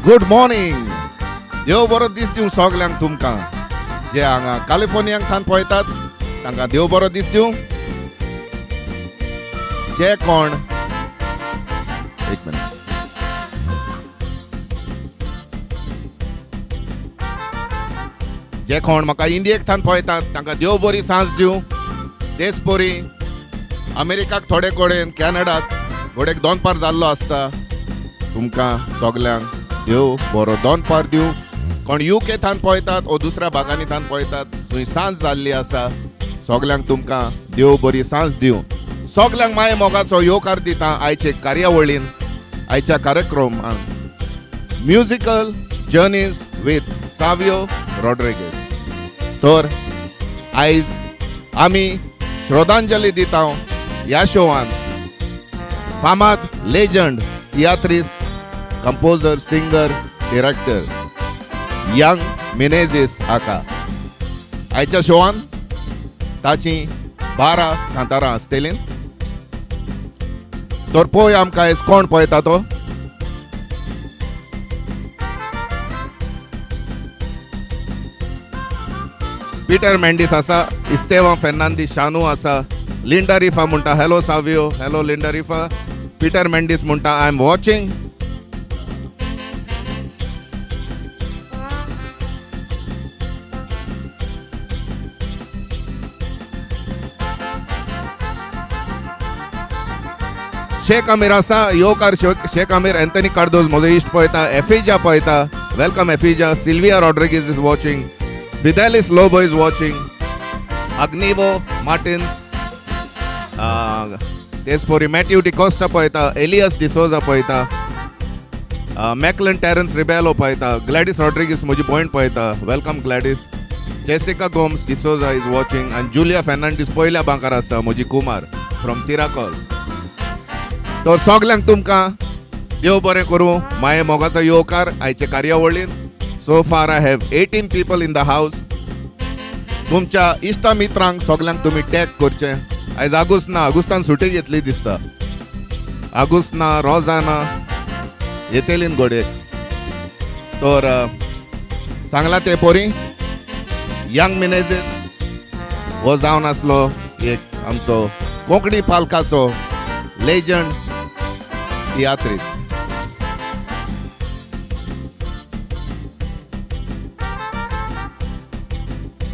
Good morning. देव बरो दीस दिवं सगल्यांक तुमकां जे हांगा कॅलिफोर्नियांक थान पळयतात तांकां देव बरो दीस दिवं. जे कोण एक मिनिट जे कोण म्हाका इंडियेक थान पळयतात तांकां देव बरी सांज दिवं. देश बरी अमेरिकाक थोडे कडेन कॅनडाक घोडेक दोनपार जाल्लो आसता. तुमकां सगल्यांक देव बरो दोनपार दिवं. कोण UK थान पळयतात ओ दुसऱ्या भागांनी थान पळयतात थंय सांज जाल्ली आसा. सगल्यांक तुमकां देव बरी सांज दिवं. सगल्यांक माये मोगाचो येवकार दिता आयचे कार्यावळीन आयच्या कार्यक्रमांत musical journeys with Savio Rodriguez. तर आयज आमी श्रद्धांजली दिता ह्या शोवान फामाद legend tiatrist composer singer director young Menezes हाका. आयच्या शोवान ताची 12 कांतारां आसतलीं. तर पळय आमकां आयज कोण पळयता तो. पीटर मेंडिस आसा. इस्तेवा फेर्नांदीस शानू आसा. लिंडा रिफा म्हणटा hello Savio. Hello Linda रिफा. Peter Mendis म्हणटा आय एम वॉचिंग. शेख अमीर आसा. येवकार शेख अमीर. एंथनी कार्दोज म्हजो इश्ट पळयता. एफिजा पळयता. Welcome Efiza. Sylvia Rodrigues is watching. Fidelis Lobo is watching. अग्निवो मार्टिन्स. तेच पोरी मॅथ्यू डिकोस्टा पळयता. एलियस डिसोजा पळयता. मॅकलन टॅरन्स रिबेलो पळयता. ग्लॅडिस रॉड्रिगीस म्हजी भयण पळयता. Welcome Gladys. Jessica Gomes D'Souza is watching. आनी जुलिया फेर्नांडीस पयल्या बांकार आसा म्हजी कुमार फ्रॉम तिराकोल. तर सगल्यांक तुमकां देव बरें करूं. माये मोगाचो येवकार आयचे कार्यावळीन. सो फार I have 18 people in the हावस. तुमच्या इश्टा मित्रांक सगल्यांक तुमी टॅग करचें. आयज आगुस्त ना. आगुस्तान सुटी घेतली दिसता. आगुस्त ना रोजा ना येतेलीन घोडे. तर सांगला ते पोरी यंग मेनेझेस हो जावन आसलो एक आमचो कोंकणी पालकाचो लेजंड तियात्रिस्ट.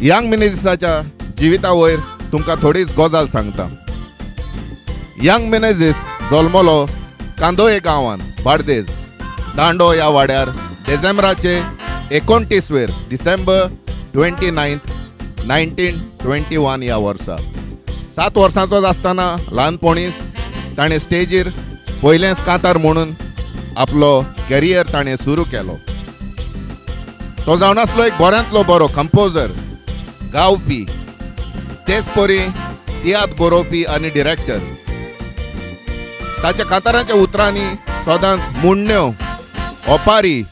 यंग मेनेझेसाच्या जिविता वयर तुमकां थोडीच गजाल सांगता. यंग मेनेझेस जल्मलो कांदोळे गांवांत बार्देस दांडो ह्या वाड्यार डिसेंबराचे 29 डिसेंबर 29, 1921 ह्या वर्सा. 7 वर्सांचोच आसतना ल्हानपणीच ताणें स्टेजीर पयलेंच कांतार म्हणून आपलो कॅरियर ताणें सुरू केलो. तो जावन आसलो एक बऱ्यांतलो बरो कंपोजर, गावपी, तेच परी तियात्र बरोवपी आनी डिरेक्टर. ताच्या कांतारांच्या उतरांनी सदांच मुण्ण्यो, ओपारी,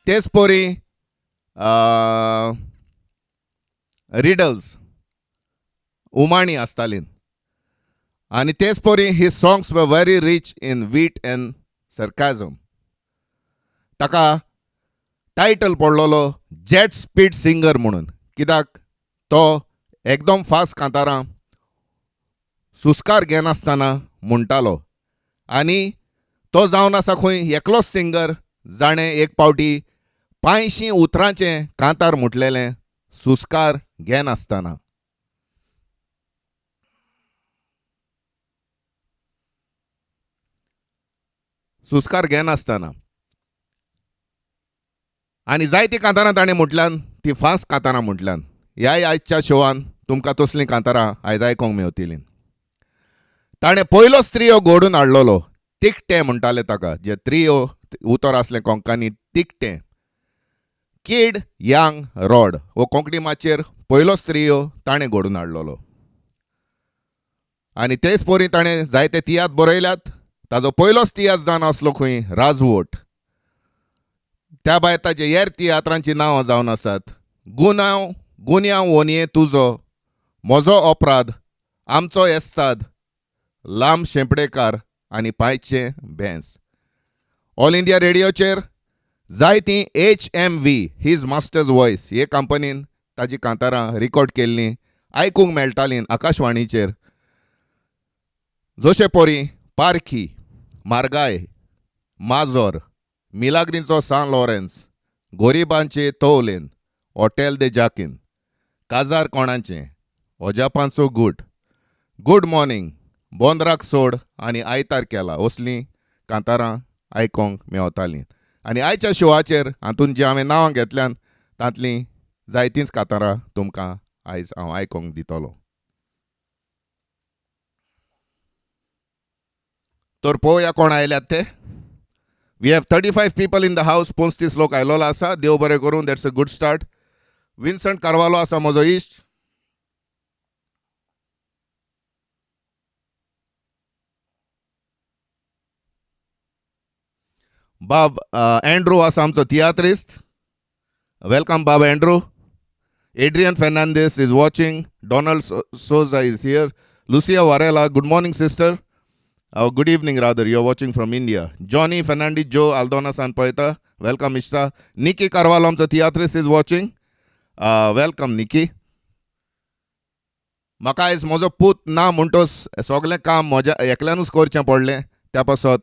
तेच परी रिडल्स, उमाणी आसतालीं. आनी तेच परी his songs were very rich in wit and sarcasm. ताका टायटल पडलेलो जेट स्पीड सिंगर म्हणून. कित्याक तो एकदम फास्ट कांतारां सुस्कार घेनासतना म्हणटालो. आनी तो जावन आसा खंय एकलोच सिंगर जाणें एक पावटी 500 उतरांचें कांतार म्हटलेलें सुस्कार घेनासतना. सुस्कार घेनासतना आनी जायतीं कांतारां ताणें म्हटल्यान ती फास्ट कांतारां म्हटल्यान. ह्या आयच्या शोवान तुमकां तसलीं कांतारां आयज आयकोंक मेवतलीं. ताणें पयलोच त्रियो घडोवन हाडलेलो. तिकटें म्हणटाले ताका. जे त्रियो उतर आसलें कोंकणी तिकटें. किड यंग रॉड हो कोंकणी माचयेर पयलोच त्रियो ताणें घडोवन हाडलेलो. आनी तेच परी ताणें जायते तियात्र बरयल्यात. ताजो पयलोच तियात्र जावन आसलो खंय राजवट. त्या भायर ताचे हेर तियात्रांचीं नांवां जावन आसात गुन्यांव वोनये तुजो, म्हजो अपराध, आमचो येस्ताद, लांब शेंपडेकार आनी पांयचें भेंस. ऑल इंडिया रेडिओचेर जायती HMV हीज मास्टर्स वॉयस हे कंपनीन ताजी कांतारां रिकॉर्ड केल्लीं आयकूंक मेळटालीं आकाशवाणीचेर. जशे पोरी पारखी, मारगाय, माजोर, मिलाग्रींचो सान लॉरेन्स, गोरिबांचे तोवलेन, हॉटेल दे जाकीन, काजार कोणाचें, ओजापांचो गूट, गुड मॉर्निंग, बोंद्राक सोड आनी आयतार केला असलीं कांतारां आयकोंक मेवतालीं. आनी आयच्या शोआचेर हातून जीं हांवें नांवां घेतल्यान तांतलीं जायतींच कांतारां तुमकां आयज हांव आयकोंक दितलो. तर पळोवया कोण आयल्यात ते. We have 35 people in the house. 35 लोक आयलोलो आसा. देव बरें करूं. That's a good start. Vincent Carvalho आसा म्हजो इश्ट. बाब एंड्रू आसा आमचो तियात्रिस्ट. वेलकम बाब Andrew. Adrian Fernandez is watching. Donald Souza is here. Lucia Varela, good morning, sister. Good evening, rather. You're watching from India. Johnny Fernandez, Joe Aldona Sanpoeta. Welcome, Ishta. Nikki Carvalho, the theatrist, is watching. Welcome, Nikki. म्हाका आयज म्हजो पूत ना म्हणटोच सगळें काम म्हज्या एकल्यानूच करचें पडलें. त्या पासत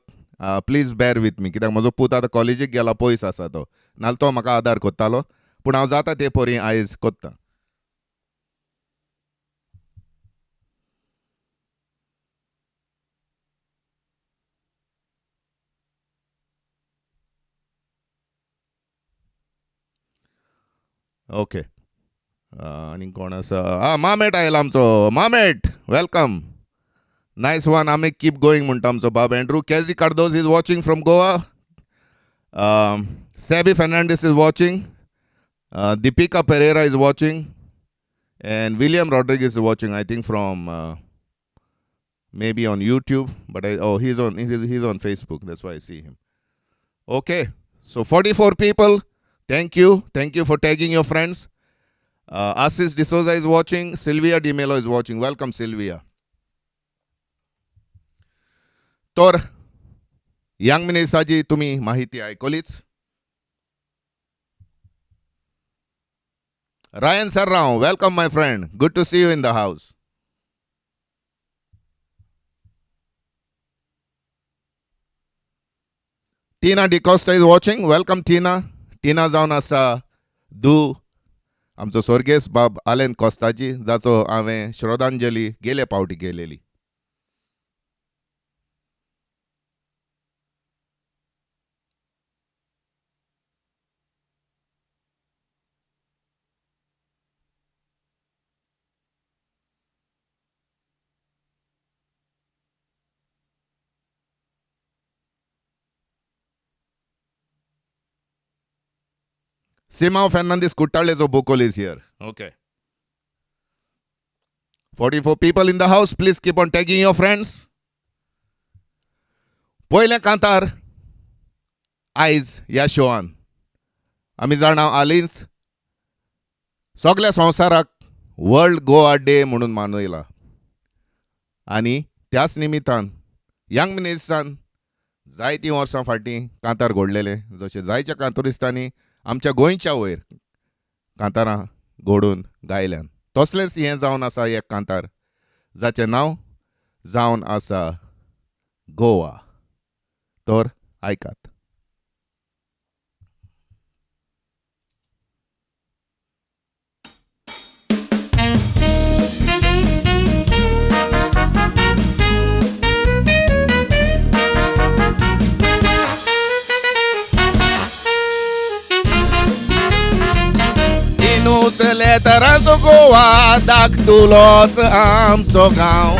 प्लीज बेर विथ मी, कित्याक म्हजो पूत आतां कॉलेजीक गेला, पयस आसा तो. नाल्यार तो म्हाका आदार कोत्तालो. पूण हांव जाता ते परी आयज कोत्ता. ओके. आनी कोण आसा? मामेट आयला आमचो. मामेट, वेलकम. Nice one. आमी कीप गोईंग म्हणटा आमचो बाब एंड्रू. केजी Cardoz is watching from Goa. सेवी Fernandes is watching. Deepika Pereira is watching, and William Rodrigues is watching. I think from maybe on YouTube, but he's on Facebook. That's why I see him. Okay, so 44 people. Thank you for tagging your friends. Assis D'Souza is watching. Sylvia Di Melo is watching. Welcome, Sylvia. तर young मिनेसाची तुम्ही माहिती ऐकलीच. Ryan Serrao, welcome my friend. Good to see you in the house. Tina DiCosta is watching. Welcome Tina. Tina जावन आसा दू आमचो स्वर्गेस बाब आलेन कोस्ताची, जाचो हांवें श्रद्धांजली गेले पावटी केलेली. Simao Fernandez Kuttalezo Bukol is here. Okay. 44 people in the house. Please keep on tagging your friends. पयले कांतार आयज ह्या शोआन आमी जाणा आलींच सगळ्या संवसाराक वर्ल्ड गोवा डे म्हणून मनयला. आनी त्याच निमित्तान यंग मिनेसान जायतीं वर्सां फाटीं कांतार घडलेले. जशें जायच्या कांतरिस्तांनी आमच्या गोंयच्या वयर कांतारां घडोवन गायल्यान, तसलेंच हें जावन आसा एक कांतार जाचें नांव जावन आसा गोवा. तर आयकात. Inutile tarazo goa धाकटुलोच आमचो गांव.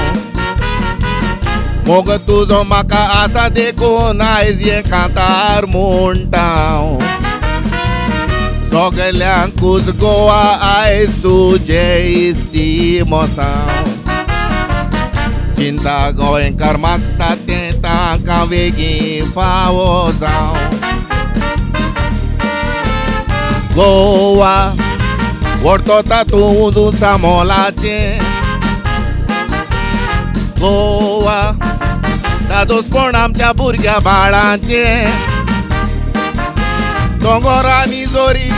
मोग तुजो म्हाका आसा देखून आयज हे कांतार म्हणटाव. सगल्यांकूच गोवा आयज तुजे इश्टी मोसाव. चिंता गोंयकार मागता तें तांकां बेगीन फावो जावं. गोवा व्हरतो तातूंत उंचा मोलाचें. गोवा दादोसपण आमच्या भुरग्या बाळांचें. दोंगर आनी जोरी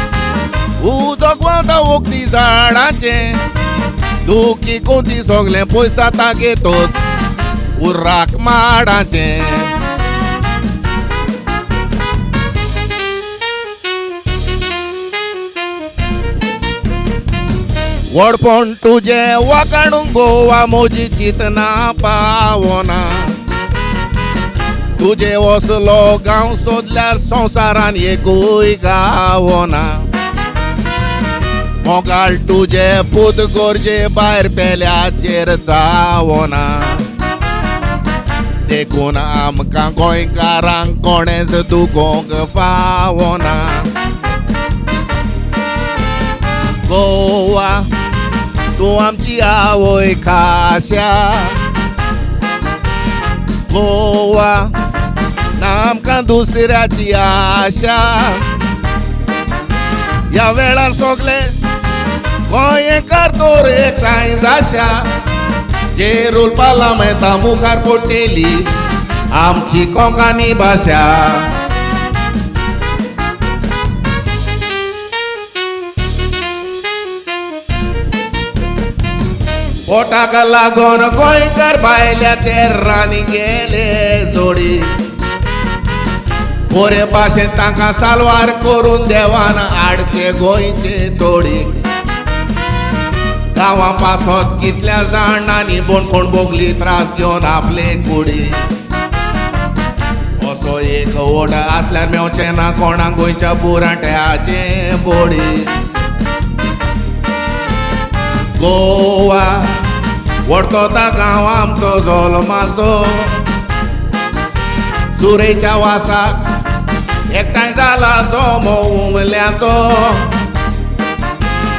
उदक वता वखदी झाडाचे दुखी कोती सगळे पयसा तागेतोच उर्राक माडाचे वडपण तुझे वाकाणूंक गोवा मोजी चितना पावना तुझे वसलो गांव सोदल्यार संवसारान एकूय गावना मोगाळ तुझे पूत गोरजे भायर पेल्याचेर चावना देखून आमकां गोंयकारांक कोणेच दुखोवंक फावना गोवा तूं आमची आवय खाशा गोवा ना आमकां दुसऱ्याची आशा ह्या वेळार सगळे गोंयकार तर एकठांय जाशा जे रूल पार्लमेंता मुखार पडटली आमची कोंकणी भाशा पोटाक लागून गोंयकार भायल्या तेर्रांनी गेले जोडी बरे भाशेन तांकां सालवार करून देवान हाडचे गोंयचे तोडी गांवां पासत कितल्या जाणांनी बोणकोण बोगली त्रास घेवन आपले कुडी असो एक ओड आसल्यार मेवचें ना कोणाक गोंयच्या बुराट्याचे बोडी गोवा वडतो ता गांव आमचो जल्माचो सुरेच्या वासाक एकठांय जाला जो मोवल्याचो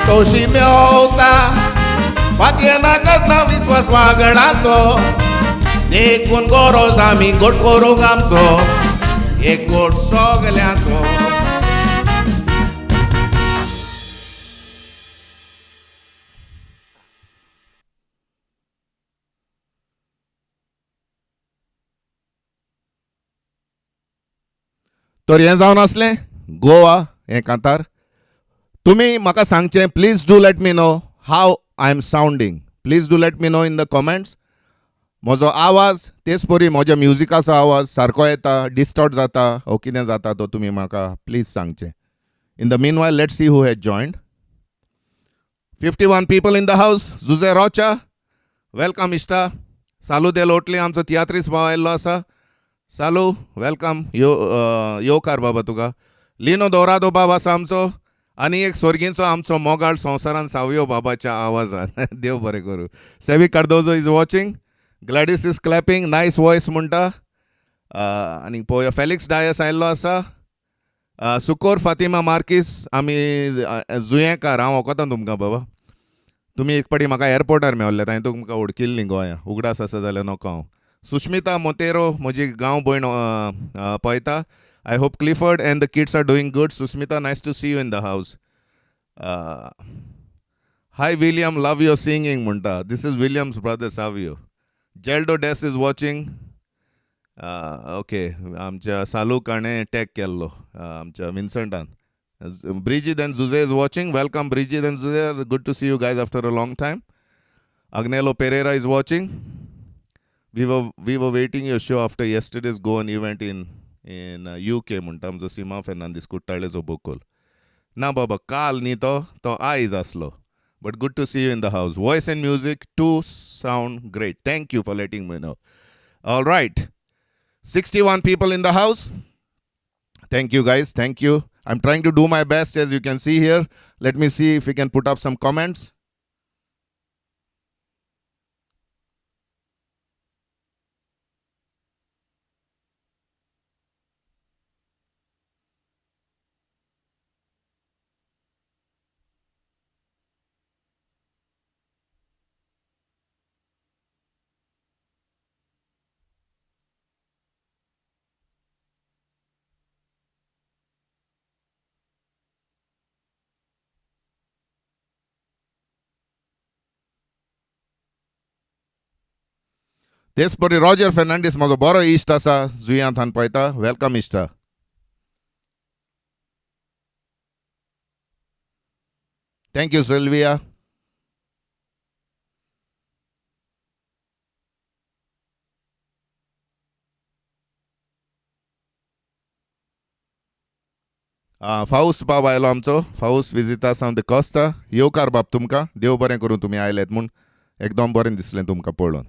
तोशी मेवता फाटये नाकतना विस्वास वागडाचो देखून गरज आमी गोट करूंक आमचो एकवट सगल्यांचो तर हें जावन आसलें गोवा हें कांतार तुमी म्हाका सांगचें please do let me know how I am sounding please do let me know in the comments म्हजो आवाज तेच परी म्हज्या म्युजिकाचो आवाज सारको येता डिस्टॉर्ट जाता ओ कितें जाता तो तुमी म्हाका प्लीज सांगचें in the meanwhile let see who has joined 51 people in the house Jose Rochak welcome इश्टा सालू दे लोटली आमचो तियात्रीस भाव आयिल्लो आसा सालू वेलकम येवकार बाबा तुका लिनो दोरादो बाबा आसा आमचो आनी एक स्वर्गींचो आमचो मोगाळ संवसारान सावियो बाबाच्या आवाजान देव बरें करूं सेवी Cardozo is watching Gladys is clapping nice voice म्हणटा आनी पळोवया फेलिक्स डायस आयिल्लो आसा सुकोर फातिमा मार्कीस आमी जुयेकार हांव वखोतां तुमकां बाबा तुमी एक पाटी म्हाका एअरपोर्टार मेवल्ले हांवें तुमकां उडकिल्लीं गोंया उगडास आसा जाल्यार नोको हांव सुष्मिता मोतेरो म्हजी गांव भयण पळयता I hope Clifford and the kids are doing good. Susmita, nice to see you in the house. Hi William, love your singing, Munta. This is William's brother Savio. Geldo Des is watching. Okay, आमच्या सालूकाणे tag केल्लो आमच्या विन्संटान. Bridget and Zuze is watching. Welcome Bridget and Zuze. Good to see you guys after a long time. Agnello Pereira is watching. We were waiting your show after yesterday's Goan event in UK म्हणटा आमचो सिमा फेर्नांदीस कुट्टाळेचो बोकोल ना बाबा काल न्ही तो आयज आसलो but good to see you in the house voice and music too sound great thank you for letting me know all right 61 people in the house thank you guys thank you I'm trying to do my best as you can see here let me see if we can put up some comments तेच परी Roger Fernandes म्हजो बरो इश्ट आसा जुयांत हांव पळयता welcome इश्टा thank you Sylvia. फाऊस बाब आयलो आमचो. फाऊस विजितास ऑन द कॉस्टा. येवकार बाब तुमकां. देव बरें करूं तुमी आयलेत म्हूण. एकदम बरें दिसलें तुमकां पळोवन.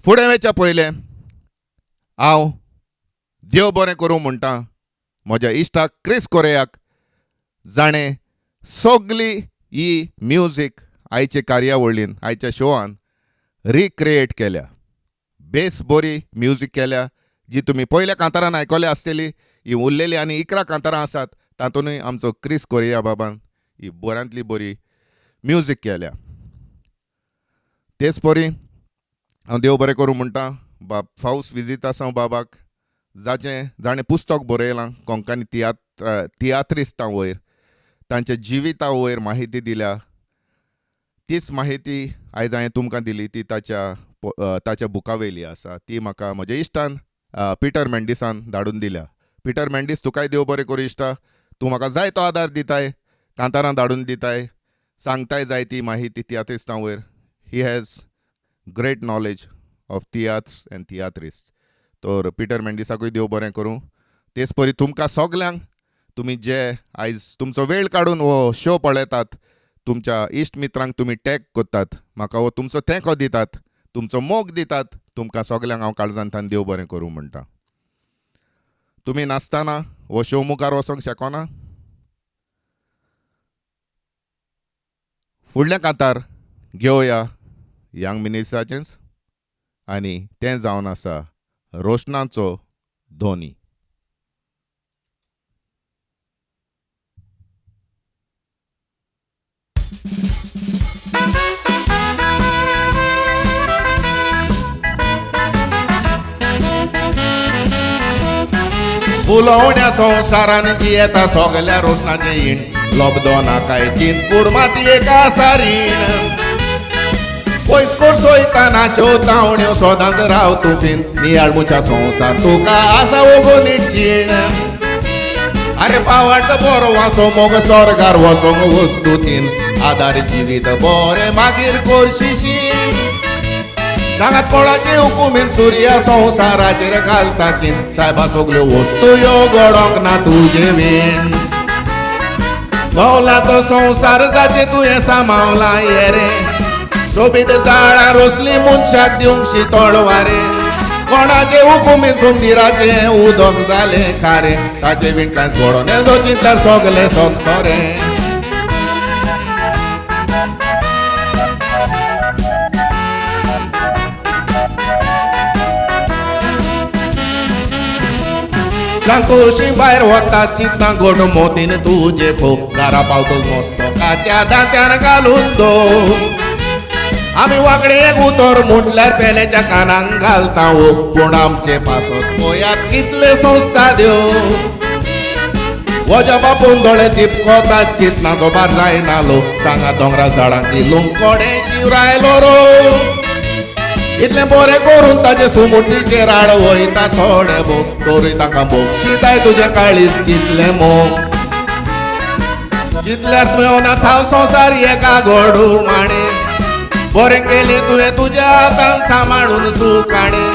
फुडें वयच्या पयलें हांव देव बरें करूं म्हणटा म्हज्या इश्टाक क्रिस कोरेयाक, जाणें सगली ही म्युजीक आयचे कार्यावळीन आयच्या शोआन रिक्रिएट केल्या. बेस बरी म्युजीक केल्या जी तुमी पयल्या कांतारान आयकले आसतली. ही उरलेली आनी 11 कांतारां आसात तातूंतय आमचो क्रिस कोरिया बाबान ही बऱ्यांतली बरी म्युजीक केल्या. तेच परी हांव देव बरें करूं म्हणटा बाब फाऊस विजितास बाबाक, जाणें पुस्तक बरयलां कोंकणी तियात्रिस्तां वयर, तांच्या जिविता वयर माहिती दिल्या. तीच माहिती आयज हांवें तुमकां दिली ती ताच्या बुका वयली आसा. ती म्हाका म्हज्या इश्टान पिटर मेंडिसान धाडून दिल्या. पिटर मेंडिस तुकाय देव बरें करूं इश्टा. तूं म्हाका जाय तो आदार दिताय, कांतारां धाडून दिताय, सांगताय जाय ती माहिती तियात्रिस्तां वयर. He has great knowledge of tiatrs and tiatrist. तर पिटर मेंडिसाकूय देव बरें करूं. तेच परी तुमकां सगल्यांक, तुमी जे आयज तुमचो वेळ काडून हो शो पळयतात, तुमच्या इश्ट मित्रांक तुमी टॅग करतात, म्हाका हो तुमचो तेंको दितात, तुमचो मोग दितात, तुमकां सगल्यांक हांव काळजांतल्यान देव बरें करूं म्हणटा. तुमी नासतना हो शो मुखार वचोंक शकना. फुडलें कांतार घेवया यंग मिनेसाचेंच, आनी तें जावन आसा रोशनाचो धोनी. फुलोवण्या संवसारान जियेता सगल्या रोशनाचे इण, लॉकडावना काय चीन कूड माती एका सारीण. पयस कोण सोयताना चोवतावण्यो सोदांच राव तुफीन, नियाळमुच्या संवसार तुका आसा ओगो निटचीण. अरे पावाट बरो वासो मोग स्वर्गार वचोंक वस्तुतीन, आदार जिवीत बरें मागीर कोरशिशीन. सांगात कोणाचे हुकुमीन सूर्या संवसाराचेर घालता कीन, सायबा सगल्यो वस्तू यो घडोंक ना तुजे वेन. भोवला तो संवसार जाचे तुवें सांबाळला ये रे, सोबीत झाडां रोसली मनशाक दिवंक शीतळ वारे. कोणाचे हुकुमीन सुंदीराचे उदक जालें खारे, ताचे बीन कांय सोडोन येदो चिंता सगले सोदतो रे. सांकोशी भायर वता चिंता गोड मोतीन तुजे खो, घरा पावतोच मस्तकाच्या दांत्यान घालून दो. आमी वांकडे एक उतर म्हटल्यार पेल्याच्या कानाक घालता ओ, पूण आमचे पासत पळयात कितले संस्था देव. वजा बापून दोळे दिपकोतात चिंतनाचो बार जायनालो, सांगा दोंगरा झाडांक इलूंक कोडे शिवरायलो रो. इतलें बरें करून ताचे सुमुटीचेर राड वयता थोडे भोग, तोरी ताका बोगशिताय तुजे काळीज कितलें मोग. जितल्यार मेवना थाव संवसार एका घडू माणे, बरें केलें तुवें तुज्या हातान सांबाळून सुखाणे.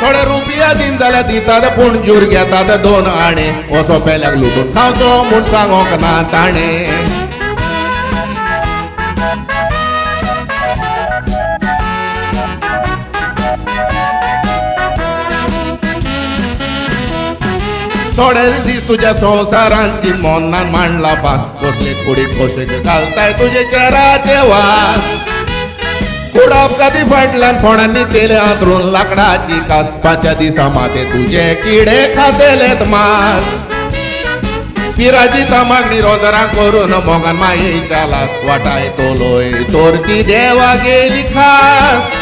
थोडे रुपया दिन जाल्यार दितात पूण जूर घेतात 2 आणे, असो पेल्याक लुटून खावचो म्हूण सांगोंक ना ताणें. थोडे दीस तुज्या संवसारांची मोन्नान मांडला फास, कसले कुडीक कोशेक घालताय तुजे चेहराचे वास. कुडाप गादी फाटल्यान फोणांनी तेले आतरून लाकडाची कात, 5 दिसा माते तुजे किडे खातेलेत मास. पिराची तमागणी रोजरां करून मोगान मायेच्या लास, वाटाय तोलोय तोर ती देवा गेली खास.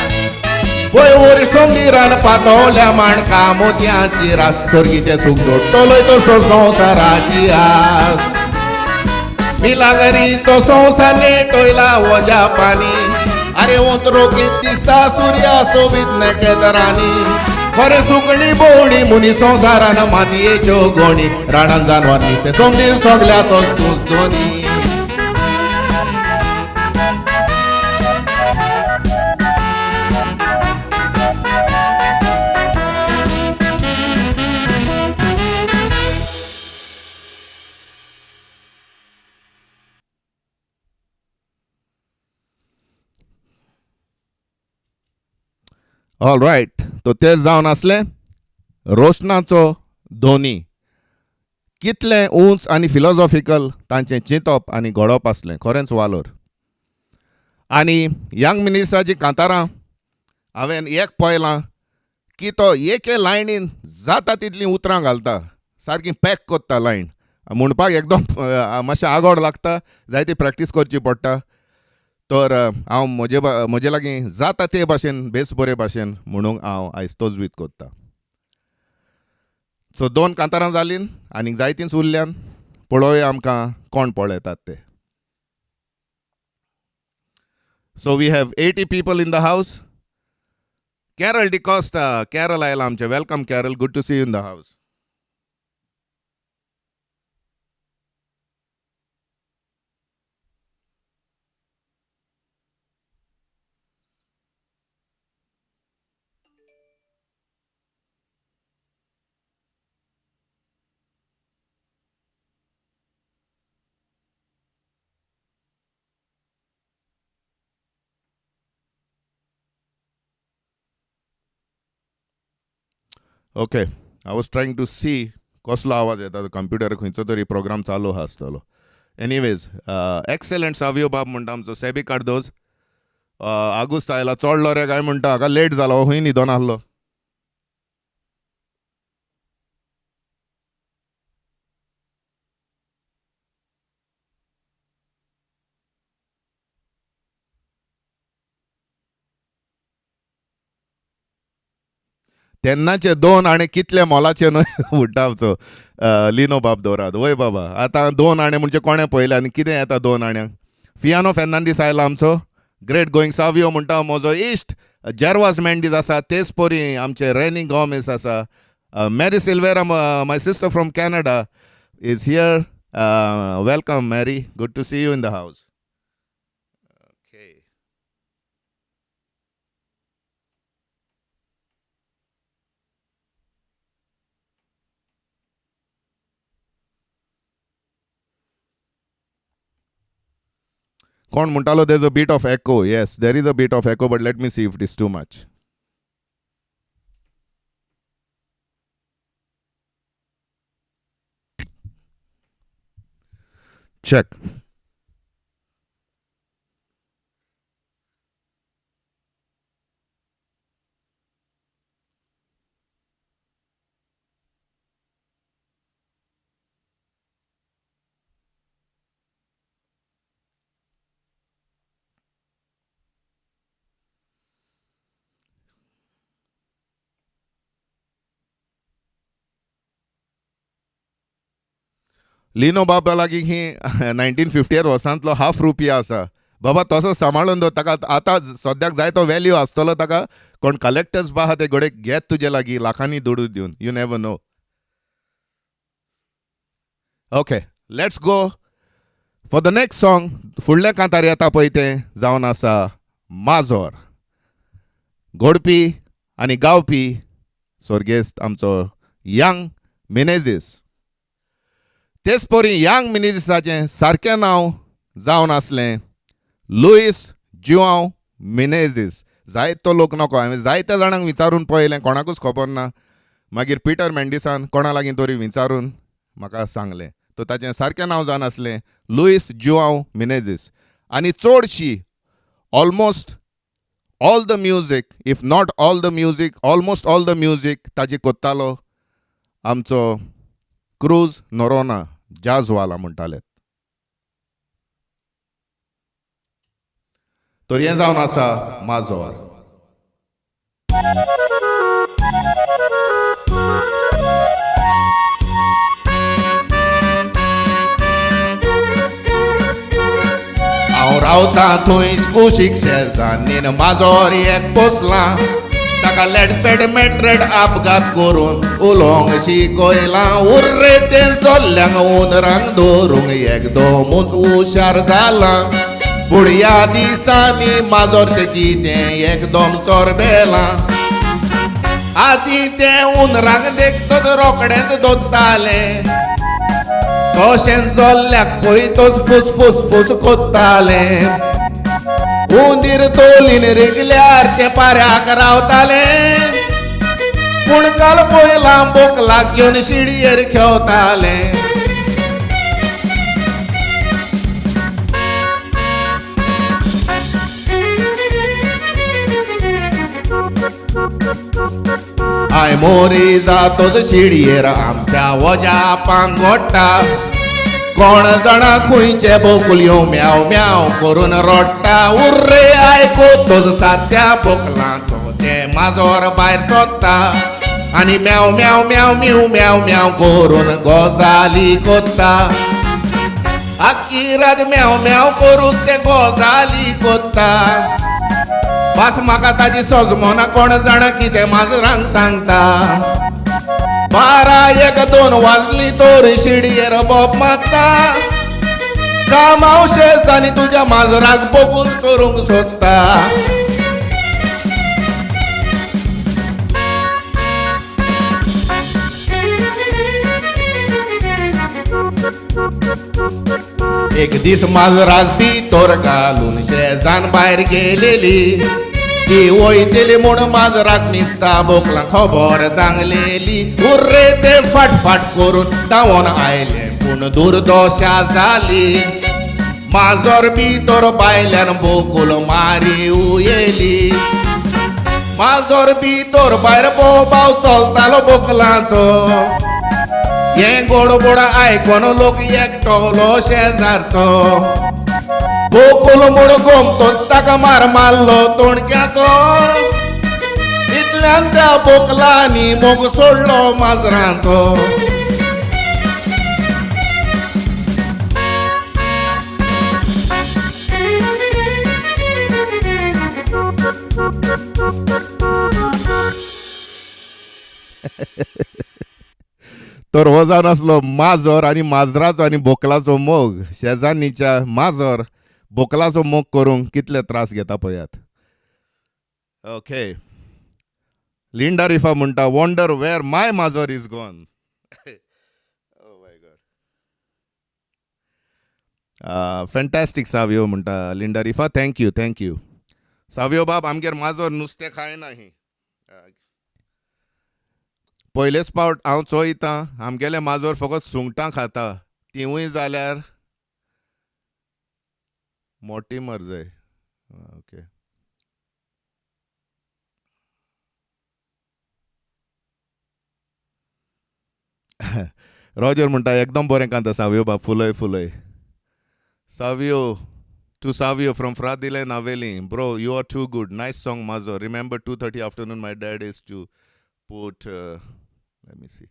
पळय वयर सोंगीरान पातोवल्या माणका मोतयाची रात, सर्गीचे सूख जोडटलोय तो संवसाराची आस. मिलागरी तो संवसार नेटोयला वजा पानी, अरे ओंतरो कित दिसता सूर्या सोबीत नेकेत रानी. खरे सुकणी बोवणी मुनी संवसारान मातयेच्यो गोणी रानान जानवर नुस्तें सोमदीर सोगल्याचोच तूंच दोनी ऑल रायट तो तेर जावन आसलें रोशनाचो धोनी कितलें उंच आनी फिलॉसॉफिकल तांचें चिंतप आनी घडप आसलें खरेंच वालोर आनी यंग मिनिस्टराची कांतारां हांवें एक पळयलां की तो एके लायनीन जाता तितलीं उतरां घालता सारकी पॅक कोत्ता लायन म्हणपाक एकदम मातशें आगोड लागता जायती प्रॅक्टीस करची पडटा तर हांव म्हजे लागीं जाता ते भाशेन बेस बरे भाशेन म्हणूंक हांव आयज तोजवीत कोत्ता सो 2 कांतारां जालीं आनी जायतींच उरल्यान पळोवया आमकां कोण पळयतात ते so we have 80 people in the house Carol D'Costa Carol आयला आमचे welcome Carol good to see you in the house okay I was trying to see कसलो आवाज येता कंप्युटर खंयचो तरी प्रोग्राम चालू आहा आसतलो एनीवेज एक्सेलंट सावियो बाब म्हणटा आमचो सेबी कार्दोज आगुस्त आयला चोडलो रे काय म्हणटा हाका लेट जालो हूंय न्हिदोन आसलो तेन्नाचे 2 आणे कितले मोलाचे न्हय उडटावचो लिनो बाब दवरात वय बाबा आतां 2 आणे म्हणजे कोणें पळयले आनी कितें येता 2 आण्यांक फियानो फेर्नांडीस आयला आमचो ग्रेट गोईंग सावियो म्हणटा म्हजो इश्ट जेरवास मेंडीस आसा तेच परी आमचे रेनी गॉमेस आसा Mary Silveira my sister from Canada is here welcome Mary good to see you in the house कोण म्हणटालो there is a bit of echo yes there is a bit of echo but let me see if it is too much check लिनो बाबा लागीं ही 1950 वर्सांतलो ₹1/2 आसा बाबा तसो सांबाळून दवर ताका आतां सद्याक जाय तो व्हॅल्यू आसतलो ताका कोण कलेक्टर्स बा आहा ते घोडे घेत तुजे लागीं लाखांनी दुडू दिवन you never know okay let's go for the next song फुडलें कांतार येता पळय तें जावन आसा माजोर घोडपी आनी गावपी स्वर्गेस्त आमचो यंग मेनेझीस तेच परी यंग मिनेझीसाचें सारकें नांव जावन आसलें लुईस जुआंव मेनेझीस जायतो लोक नको हांवें जायत्या जाणांक विचारून पळयलें कोणाकूच खबर ना मागीर पिटर मेंडिसान कोणा लागीं तरी विचारून म्हाका सांगलें तो ताचें सारकें नांव जावन आसलें लुईस जुआंव मेनेझीस आनी चडशी almost all the music if not all the music almost all the music ताची कोत्तालो आमचो क्रूज नोरोना जाजवाला म्हणटाले तर हें जावन आसा माजोर हांव रावतां थंयच कुशीक शेजान्नीन माजोर एक पोसलां ताका लेटफेड मेट्रेड अपघात करून उलोंग शिकयला उर्रे ते जोल्ल्यांक उनरांक धरूंक एकदमूच हुशार जाला पूण ह्या दिसांनी माजोर ते कितें एकदम चोरबेला आदी ते उनरांक देखतच रोकडेच दोत्ताले तशें जोल्ल्याक पळयतच फुसफुस कोत्ताले उंदीर तोलीन रिगल्यार ते पाऱ्याक रावताले पूण काल पयला बोकलाक घेवन शिडयेर खेवताले आय मोरी जातोच शिडयेर आमच्या वजा पांगोडटा कोण जाणा खुंयचे बोकुल्यो म्याव म्याव करून रडटा उर्रे आयकोतोच सात्या बोकलांचो ते माजोर भायर सोदता आनी म्याव म्याव म्याव म्यू म्याव म्याव करून गोजाली कोत्ता आख्खी रात म्याव म्याव करून ते गोजाली कोत्ता बस म्हाका ताजी सजमोना कोण जाणा कितें माजरांक सांगता 12-1-2 वाजली तोर शिडयेर बोब मारता सामावशेसांनी तुज्या माजराक बगून चोरूंक सोदता एक दीस माजराक भितर घालून शेजान भायर गेलेली ती वयतली म्हूण माजराक निसता बोकलां खबर सांगलेली उर्रे ते फाटफाट करून धांवून आयले पूण दुर्दशा जाली माजर भितर भायल्यान बोकूल मारी उयेली माजर भितर भायर बोबाव चलतालो बोकलांचो हें गोडबोड आयकोन लोक एकटलो शेजारचो बोकूल म्हूण गोमतोच ताका मार मारलो तोणक्याचो इतल्यान त्या बोकलांनी मोग सोडलो माजरांचो तर हो जावन आसलो माजर आनी माजराचो आनी बोकलाचो मोग शेजान्नीच्या माजर बोकलाचो मोग करूंक कितले त्रास घेता पळयात ओके लिंडा रिफा म्हणटा वंडर वेर माय माजर इज गॉन फॅन्टॅस्टीक सावियो म्हणटा लिंडा रिफा थँक्यू सावियो बाब आमगेर माजर नुस्तें खायना ही पयलेच पावट हांव चोयतां आमगेले माजर फकत सुंगटां खाता तिवूय जाल्यार मोटी मरजाय ओके रॉजर म्हणटा एकदम बरें कांता सावियो बाब फुलय Savio to Savio from Fradile Naveli. Bro, you are too good. Nice song, Mazo. Remember 2:30 afternoon, my dad is to put, let me see,